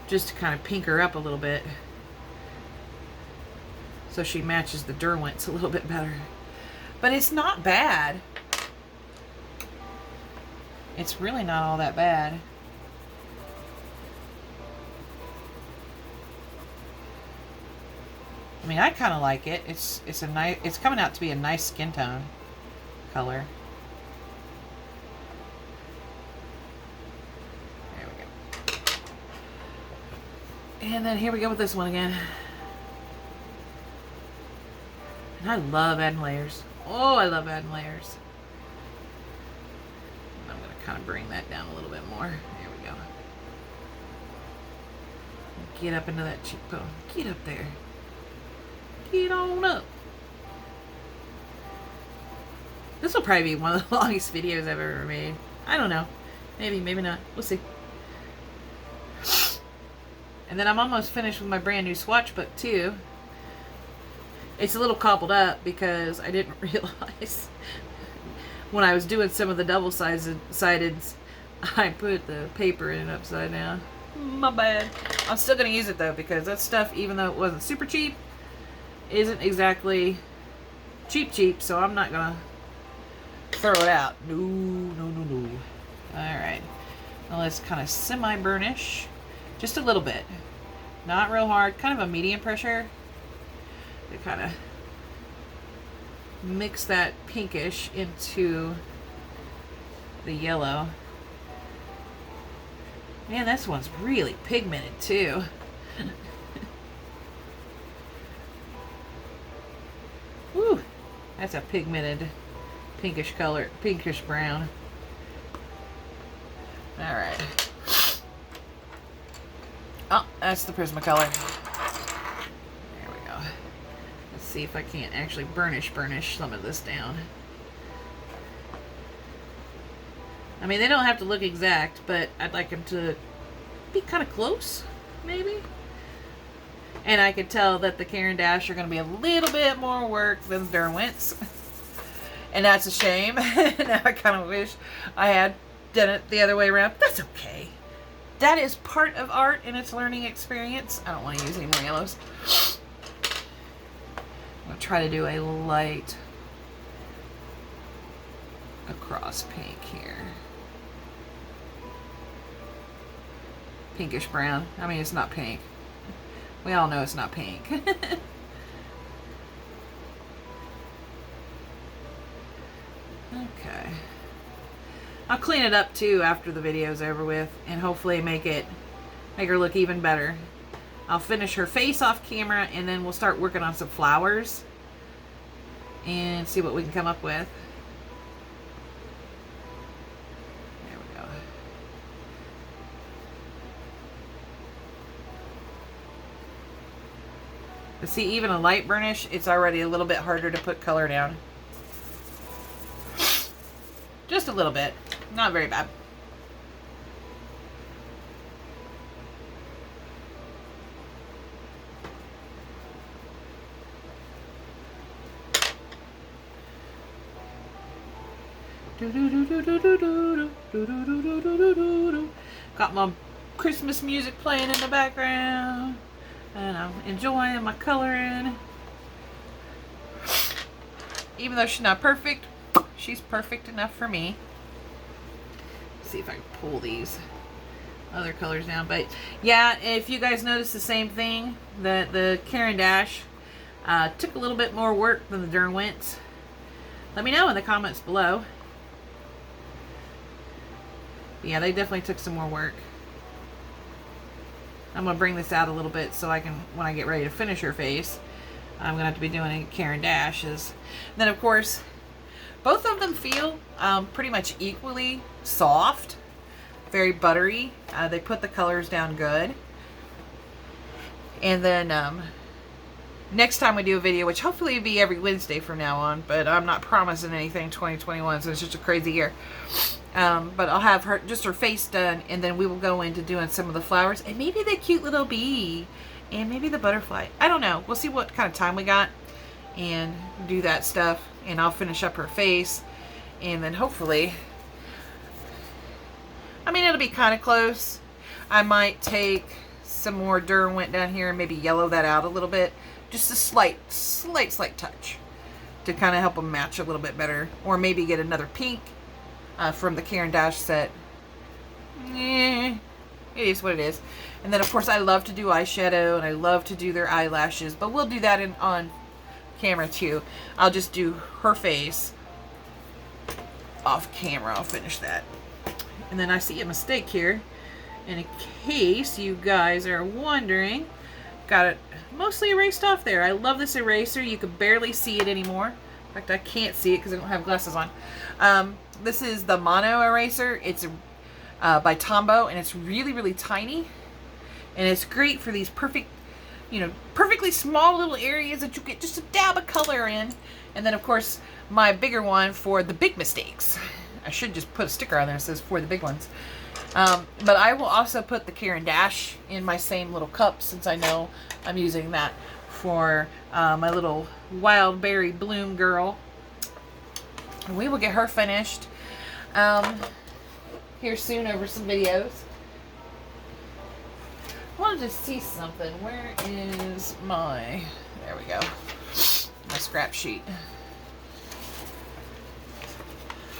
Just to kind of pink her up a little bit, so she matches the Derwents a little bit better. But it's not bad. It's really not all that bad. I mean, I kind of like it. It's a nice. It's coming out to be a nice skin tone color. There we go. And then here we go with this one again. And I love adding layers. Oh, I love adding layers. I'm going to kind of bring that down a little bit more. There we go. Get up into that cheekbone. Get up there. Get on up. This will probably be one of the longest videos I've ever made. I don't know. Maybe, maybe not. We'll see. And then I'm almost finished with my brand new swatch book too. It's a little cobbled up because I didn't realize when I was doing some of the double-sided, I put the paper in upside down. My bad. I'm still going to use it though because that stuff, even though it wasn't super cheap, isn't exactly cheap, so I'm not going to throw it out. No, no, no, no. Alright. Now let's kind of semi-burnish. Just a little bit. Not real hard. Kind of a medium pressure. To kind of mix that pinkish into the yellow. Man, this one's really pigmented too. Woo! That's a pigmented pinkish color, pinkish brown. Alright. Oh, that's the Prismacolor. There we go. Let's see if I can't actually burnish some of this down. I mean, they don't have to look exact, but I'd like them to be kind of close, maybe. And I could tell that the Caran D'ache are going to be a little bit more work than Derwent's. And that's a shame. Now I kind of wish I had done it the other way around. That's okay. That is part of art and its learning experience. I don't want to use any more yellows. I'm going to try to do a light across pink here. Pinkish brown. I mean, it's not pink. We all know it's not pink. Okay. I'll clean it up too after the video's over with and hopefully make her look even better. I'll finish her face off camera and then we'll start working on some flowers and see what we can come up with. There we go. But see, even a light burnish, it's already a little bit harder to put color down. Just a little bit. Not very bad. Got my Christmas music playing in the background. And I'm enjoying my coloring. Even though she's not perfect, she's perfect enough for me. Let's see if I can pull these other colors down. But yeah, if you guys notice the same thing, that the Caran D'ache took a little bit more work than the Derwent, let me know in the comments below. Yeah, they definitely took some more work. I'm going to bring this out a little bit so I can, when I get ready to finish her face, I'm going to have to be doing Caran D'ache's. Then of course, both of them feel pretty much equally soft, very buttery. They put the colors down good. And then next time we do a video, which hopefully will be every Wednesday from now on, but I'm not promising anything 2021, so it's just a crazy year. But I'll have her, just her face done, and then we will go into doing some of the flowers, and maybe the cute little bee, and maybe the butterfly. I don't know. We'll see what kind of time we got, and do that stuff, and I'll finish up her face, and then hopefully, I mean, it'll be kind of close. I might take some more Derwent down here and maybe yellow that out a little bit. Just a slight touch to kind of help them match a little bit better. Or maybe get another pink from the Caran D'ache set. It is what it is. And then, of course, I love to do eyeshadow and I love to do their eyelashes. But we'll do that on camera, too. I'll just do her face off camera. I'll finish that. And then I see a mistake here. And in case you guys are wondering, got it mostly erased off there. I love this eraser. You can barely see it anymore. In fact, I can't see it because I don't have glasses on. This is the Mono eraser. It's by Tombow, and it's really, really tiny. And it's great for these perfect, perfectly small little areas that you get just a dab of color in. And then, of course, my bigger one for the big mistakes. I should just put a sticker on there that says for the big ones. But I will also put the Caran D'ache in my same little cup, since I know I'm using that for my little wild berry bloom girl. And we will get her finished here soon over some videos. I wanted to see something. Where is my... There we go. My scrap sheet.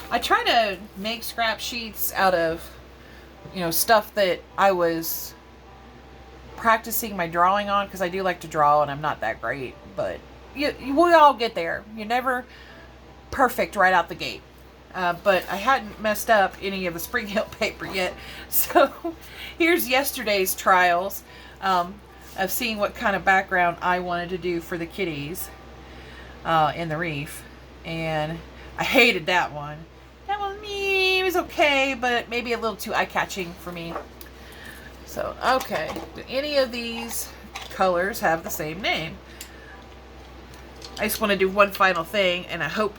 I try to make scrap sheets out of, stuff that I was practicing my drawing on, because I do like to draw and I'm not that great, but we all get there. You're never perfect right out the gate. But I hadn't messed up any of the Spring Hill paper yet. So here's yesterday's trials of seeing what kind of background I wanted to do for the kitties in the wreath. And I hated that one. That one, it was okay, but maybe a little too eye-catching for me. So, okay. Do any of these colors have the same name? I just want to do one final thing, and I hope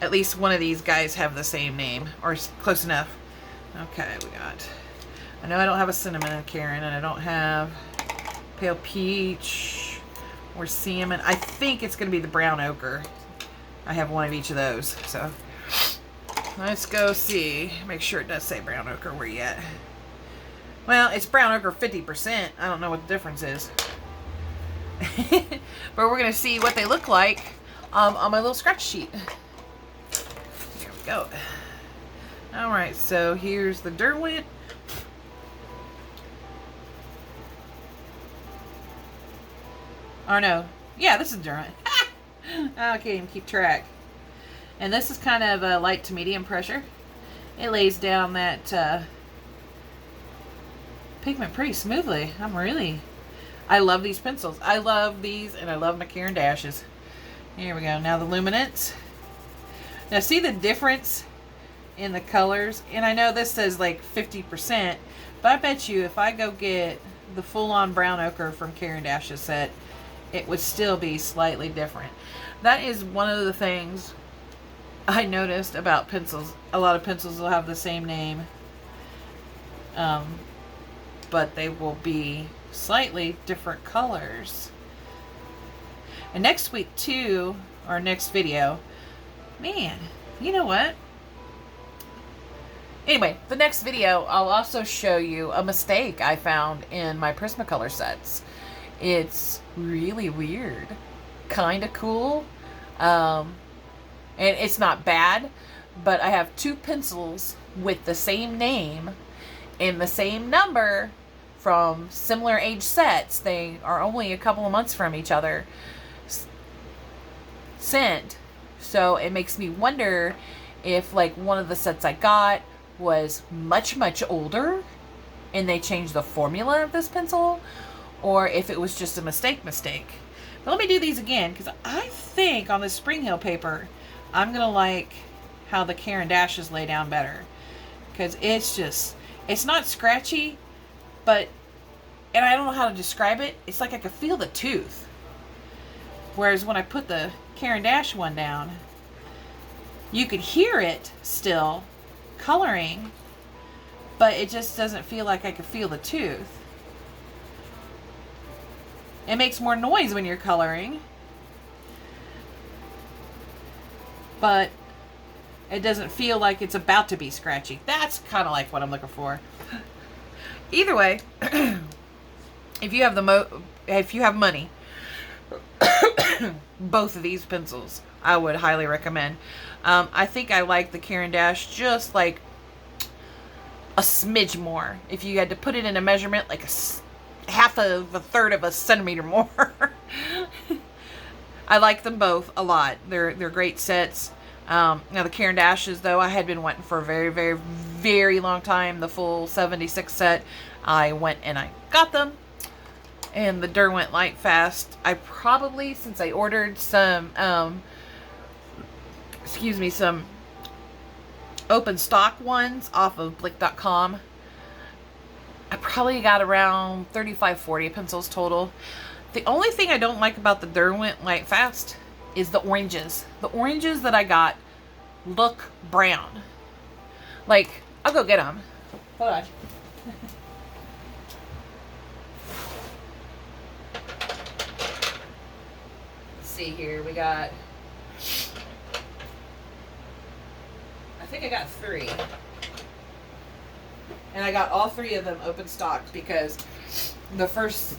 at least one of these guys have the same name, or close enough. Okay, I know I don't have a cinnamon Caran, and I don't have pale peach or salmon. I think it's going to be the brown ochre. I have one of each of those, so let's go see. Make sure it does say brown ochre. Where you at? Well, it's brown ochre 50%. I don't know what the difference is. But we're going to see what they look like on my little scratch sheet. There we go. Alright, so here's the Derwent. Or no. Yeah, this is Derwent. I can't even keep track. And this is kind of a light to medium pressure. It lays down that pigment pretty smoothly. I love these pencils. I love these, and I love my Caran D'aches. Here we go. Now the luminance. Now see the difference in the colors? And I know this says like 50%, but I bet you if I go get the full-on brown ochre from Caran D'ache's set, it would still be slightly different. That is one of the things I noticed about pencils. A lot of pencils will have the same name, but they will be slightly different colors. And next week too, or next video, man, you know what? Anyway, the next video, I'll also show you a mistake I found in my Prismacolor sets. It's really weird, kind of cool, and it's not bad, but I have two pencils with the same name and the same number from similar age sets. They are only a couple of months from each other sent, so it makes me wonder if like one of the sets I got was much older and they changed the formula of this pencil, or if it was just a mistake. But let me do these again, because I think on this Spring Hill paper I'm gonna like how the Caran D'aches lay down better, because it's not scratchy, but, and I don't know how to describe it, it's like I could feel the tooth, whereas when I put the Caran D'ache one down, you could hear it still coloring, but it just doesn't feel like I could feel the tooth. It makes more noise when you're coloring, but it doesn't feel like it's about to be scratchy. That's kind of like what I'm looking for. Either way, if you have money, both of these pencils I would highly recommend. I think I like the Caran D'ache just like a smidge more. If you had to put it in a measurement, like half of a third of a centimeter more. I like them both a lot. They're great sets. Now the Caran D'aches, though, I had been wanting for a very long time. The full 76 set, I went and I got them. And the Derwent Light Fast, I probably, since I ordered some, some open stock ones off of Blick.com, I probably got around 35-40 pencils total. The only thing I don't like about the Derwent Light Fast is the oranges. The oranges that I got look brown. Like, I'll go get them. Hold on. Let's see here. We got, I think I got 3. And I got all 3 of them open stocked because the first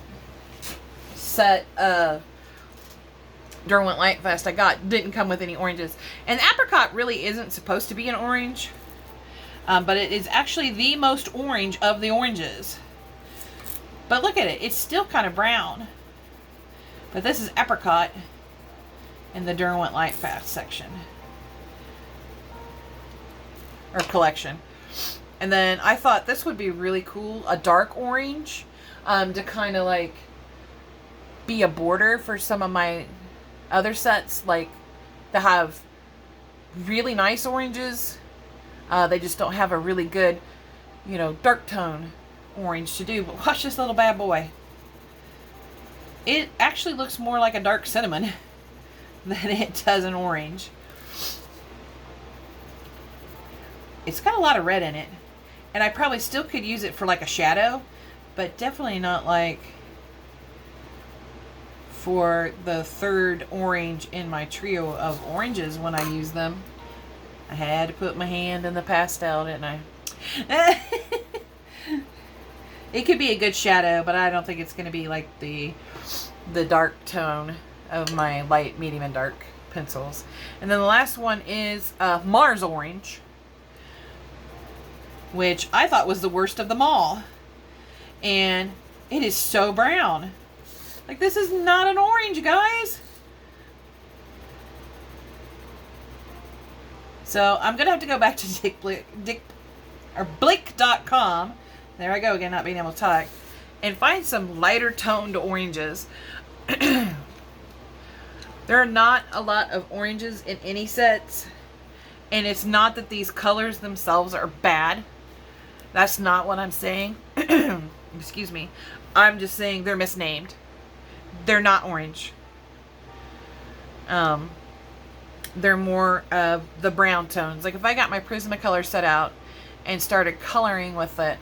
set of Derwent Light Fest I got didn't come with any oranges. And apricot really isn't supposed to be an orange. But it is actually the most orange of the oranges. But look at it. It's still kind of brown. But this is apricot in the Derwent Light Fest section. Or collection. And then I thought this would be really cool. A dark orange. To kind of like be a border for some of my other sets. Like that have really nice oranges. They just don't have a really good, you know, dark tone orange to do. But watch this little bad boy. It actually looks more like a dark cinnamon than it does an orange. It's got a lot of red in it. And I probably still could use it for like a shadow. But definitely not like for the third orange in my trio of oranges when I use them. I had to put my hand in the pastel, didn't I? It could be a good shadow, but I don't think it's going to be like the dark tone of my light, medium, and dark pencils. And then the last one is Mars Orange, which I thought was the worst of them all. And it is so brown. Like, this is not an orange, guys. So I'm going to have to go back to Blick.com. There I go again, not being able to talk. And find some lighter toned oranges. There are not a lot of oranges in any sets. And it's not that these colors themselves are bad. That's not what I'm saying. Excuse me. I'm just saying they're misnamed. They're not orange. They're more of the brown tones. Like if I got my Prismacolor set out and started coloring with it.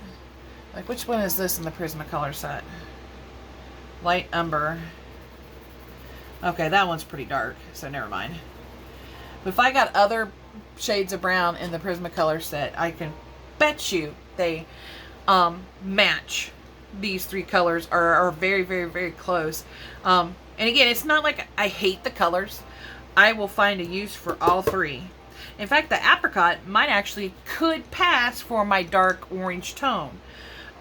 Like which one is this in the Prismacolor set? Light Umber. Okay, that one's pretty dark, so never mind. But if I got other shades of brown in the Prismacolor set, I can bet you they match. These 3 colors are very, very, very close. And again, it's not like I hate the colors. I will find a use for all 3. In fact, the apricot might actually could pass for my dark orange tone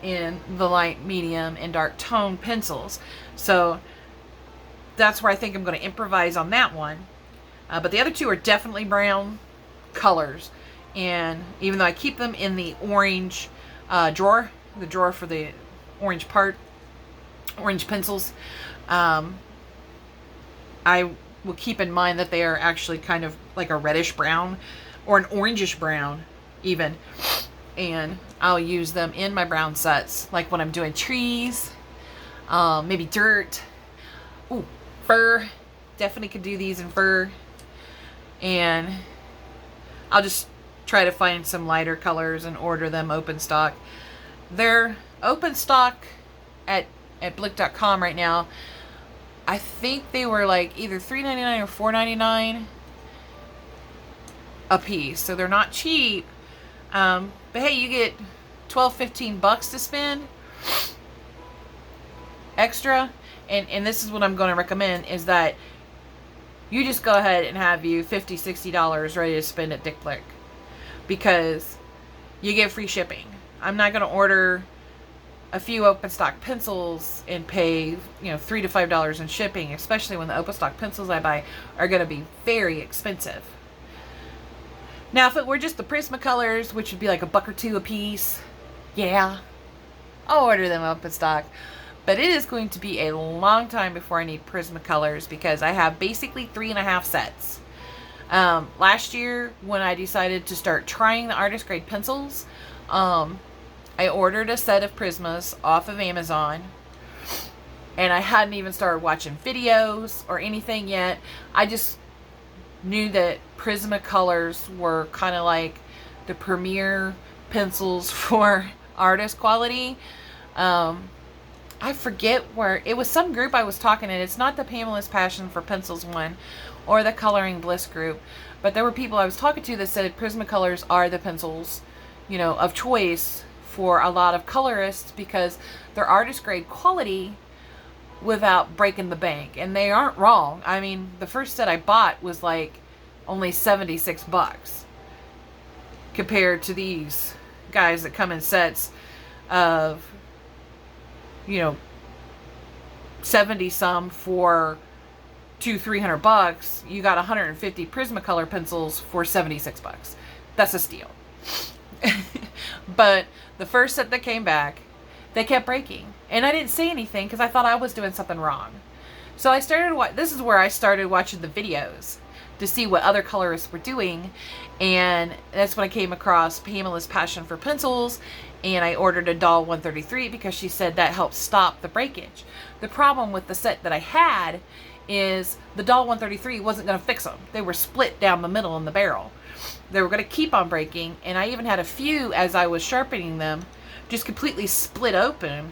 in the light, medium, and dark tone pencils. So that's where I think I'm going to improvise on that one. But the other 2 are definitely brown colors. And even though I keep them in the orange drawer, the drawer for the orange pencils, I will keep in mind that they are actually kind of like a reddish brown or an orangish brown even. And I'll use them in my brown sets, like when I'm doing trees, maybe dirt. Ooh, fur. Definitely could do these in fur. And I'll just try to find some lighter colors and order them open stock. They're open stock at Blick.com right now. I think they were like either $3.99 or $4.99 a piece. So they're not cheap. But hey, you get $12-15 to spend extra. And this is what I'm going to recommend is that you just go ahead and have you $50-$60 ready to spend at Dick Blick. Because you get free shipping. I'm not going to order a few open stock pencils and pay, $3 to $5 in shipping, especially when the open stock pencils I buy are going to be very expensive. Now, if it were just the Prismacolors, which would be like $1 or $2 a piece, yeah, I'll order them open stock. But it is going to be a long time before I need Prismacolors because I have basically 3.5 sets. Last year, when I decided to start trying the artist grade pencils, I ordered a set of Prismas off of Amazon, And I hadn't even started watching videos or anything yet. I just knew that Prismacolors were kind of like the premier pencils for artist quality. I forget where, it was some group I was talking in. It's not the Pamela's Passion for Pencils one or the Coloring Bliss group, but there were people I was talking to that said Prismacolors are the pencils, of choice for a lot of colorists because they're artist grade quality without breaking the bank. And they aren't wrong. I mean, the first set I bought was like only $76 compared to these guys that come in sets of 70 some for $200-300. You got 150 Prismacolor pencils for $76. That's a steal. But the first set that came back, they kept breaking, and I didn't say anything because I thought I was doing something wrong. So I started this is where I started watching the videos to see what other colorists were doing, and that's when I came across Pamela's Passion for Pencils, and I ordered a doll 133 because she said that helps stop the breakage. The problem with the set that I had is the doll 133 wasn't going to fix them. They were split down the middle in the barrel. They were going to keep on breaking, and I even had a few as I was sharpening them just completely split open,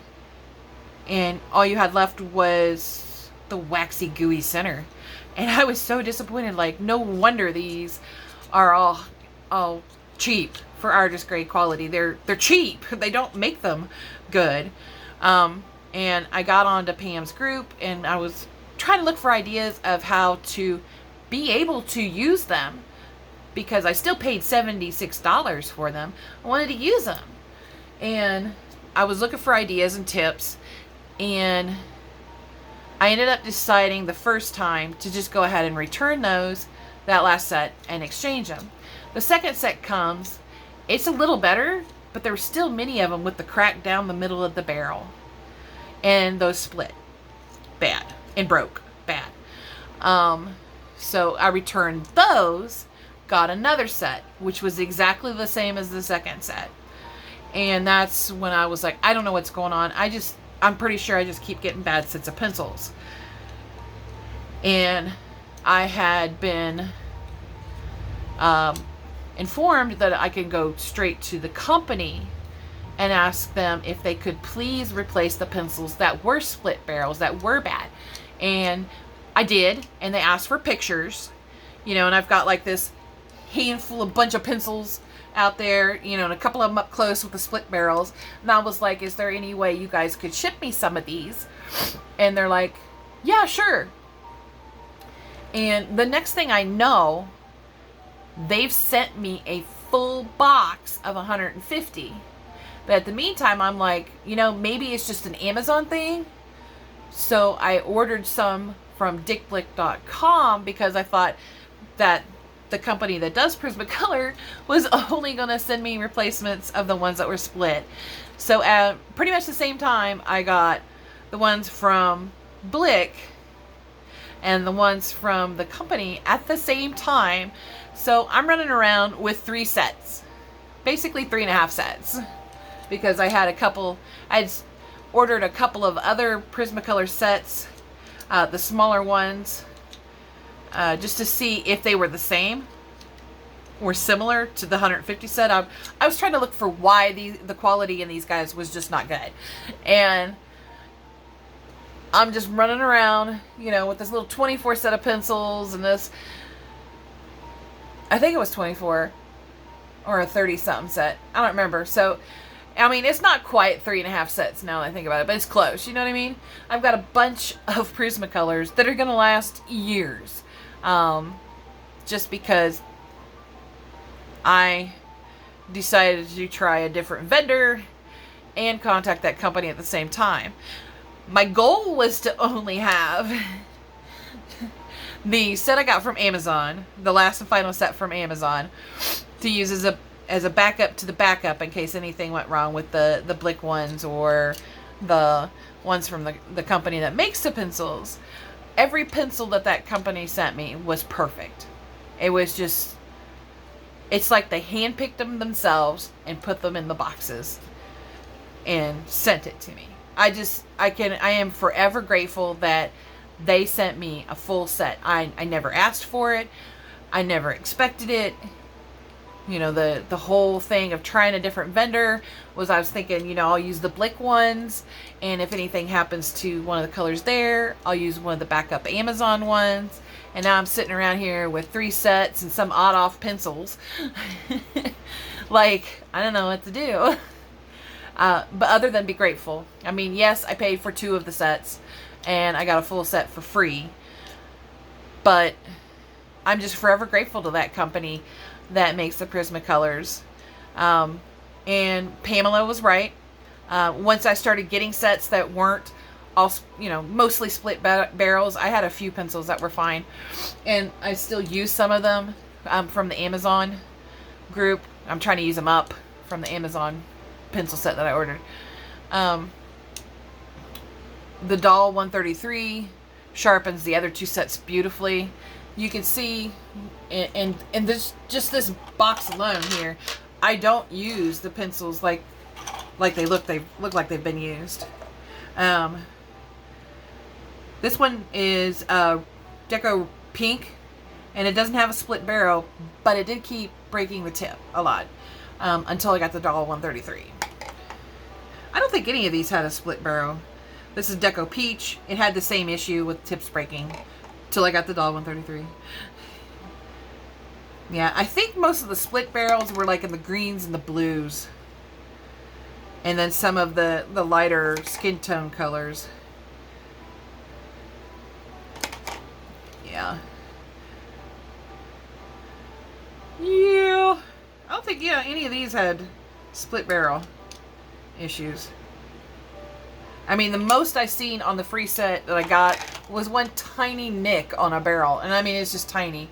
and all you had left was the waxy gooey center. And I was so disappointed. Like, no wonder these are all cheap for artist grade quality. They're cheap. They don't make them good. And I got onto Pam's group, and I was trying to look for ideas of how to be able to use them because I still paid $76 for them. I wanted to use them. And I was looking for ideas and tips, and I ended up deciding the first time to just go ahead and return that last set, and exchange them. The second set comes, it's a little better, but there were still many of them with the crack down the middle of the barrel. And those split. Bad. And broke. Bad. So I returned those, got another set, which was exactly the same as the second set. And that's when I was like, I don't know what's going on. I'm pretty sure I just keep getting bad sets of pencils. And I had been informed that I can go straight to the company and ask them if they could please replace the pencils that were split barrels, that were bad. And I did, and they asked for pictures, and I've got like this handful, a bunch of pencils out there, and a couple of them up close with the split barrels. And I was like, is there any way you guys could ship me some of these? And they're like, yeah, sure. And the next thing I know, they've sent me a full box of 150. But at the meantime, I'm like, maybe it's just an Amazon thing. So I ordered some from dickblick.com because I thought that the company that does Prismacolor was only going to send me replacements of the ones that were split. So at pretty much the same time, I got the ones from Blick and the ones from the company at the same time. So I'm running around with 3 sets, basically 3.5 sets, because I had I'd ordered a couple of other Prismacolor sets, the smaller ones, just to see if they were the same or similar to the 150 set. I was trying to look for why the quality in these guys was just not good. And I'm just running around, with this little 24 set of pencils and this, I think it was 24 or a 30 something set. I don't remember. So, I mean, it's not quite 3.5 sets now that I think about it, but it's close. You know what I mean? I've got a bunch of Prismacolors that are going to last years. Just because I decided to try a different vendor and contact that company at the same time. My goal was to only have the set I got from Amazon, the last and final set from Amazon, to use as a backup to the backup in case anything went wrong with the Blick ones or the ones from the company that makes the pencils. Every pencil that company sent me was perfect. It was just, it's like they handpicked them themselves and put them in the boxes and sent it to me. I am forever grateful that they sent me a full set. I never asked for it. I never expected it. You know, the whole thing of trying a different vendor was, I was thinking, you know, I'll use the Blick ones, and if anything happens to one of the colors there, I'll use one of the backup Amazon ones. And now I'm sitting around here with 3 sets and some odd off pencils. Like, I don't know what to do. But other than be grateful. I mean, yes, I paid for 2 of the sets, and I got a full set for free. But I'm just forever grateful to that company that makes the Prismacolors. And Pamela was right. Once I started getting sets that weren't all, you know, mostly split barrels, I had a few pencils that were fine. And I still use some of them from the Amazon group. I'm trying to use them up from the Amazon pencil set that I ordered. The Doll 133 sharpens the other 2 sets beautifully. You can see in this, just this box alone here, I don't use the pencils like they look like they've been used. This one is Deco Pink, and it doesn't have a split barrel, but it did keep breaking the tip a lot until I got the Doll 133. I don't think any of these had a split barrel. This is Deco Peach. It had the same issue with tips breaking till I got the Doll 133. Yeah, I think most of the split barrels were like in the greens and the blues. And then some of the lighter skin tone colors. Yeah. Yeah. I don't think, yeah, any of these had split barrel issues. I mean, the most I seen on the free set that I got was one tiny nick on a barrel. And I mean, it's just tiny.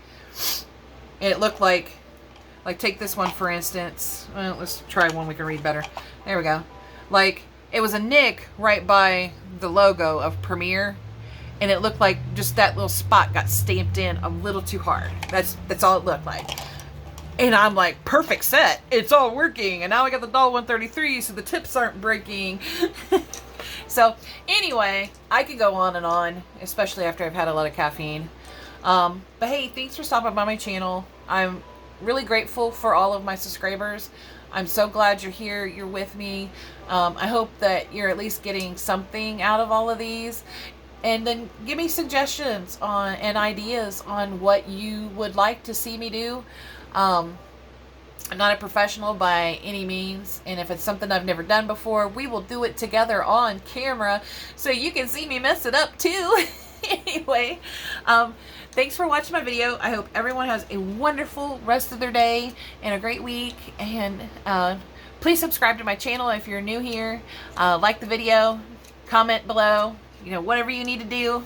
And it looked like take this one for instance. Well, let's try one we can read better. There we go. Like, it was a nick right by the logo of Premiere. And it looked like just that little spot got stamped in a little too hard. That's all it looked like. And I'm like, perfect set. It's all working. And now I got the Doll 133, so the tips aren't breaking. So, anyway, I could go on and on, especially after I've had a lot of caffeine. But hey, thanks for stopping by my channel. I'm really grateful for all of my subscribers. I'm so glad you're here. You're with me. I hope that you're at least getting something out of all of these. And then give me suggestions on and ideas on what you would like to see me do. I'm not a professional by any means, and if it's something I've never done before, we will do it together on camera so you can see me mess it up too. Anyway, thanks for watching my video. I hope everyone has a wonderful rest of their day and a great week, and please subscribe to my channel if you're new here. Like the video, comment below, you know, whatever you need to do.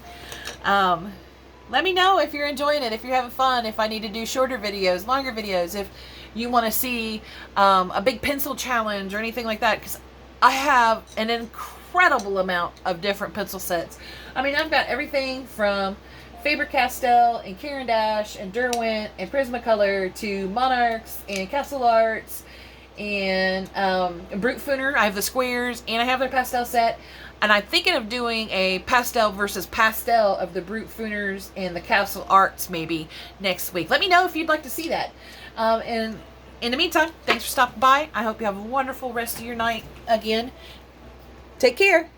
Let me know if you're enjoying it, if you're having fun, if I need to do shorter videos, longer videos, if you want to see a big pencil challenge or anything like that, because I have an incredible amount of different pencil sets. I mean, I've got everything from Faber-Castell and Caran D'ache and Derwent and Prismacolor to Monarchs and Castle Arts and Brute Fooner. I have the squares and I have their pastel set. And I'm thinking of doing a pastel versus pastel of the Brute Fooners and the Castle Arts maybe next week. Let me know if you'd like to see that. And in the meantime, thanks for stopping by. I hope you have a wonderful rest of your night again. Take care.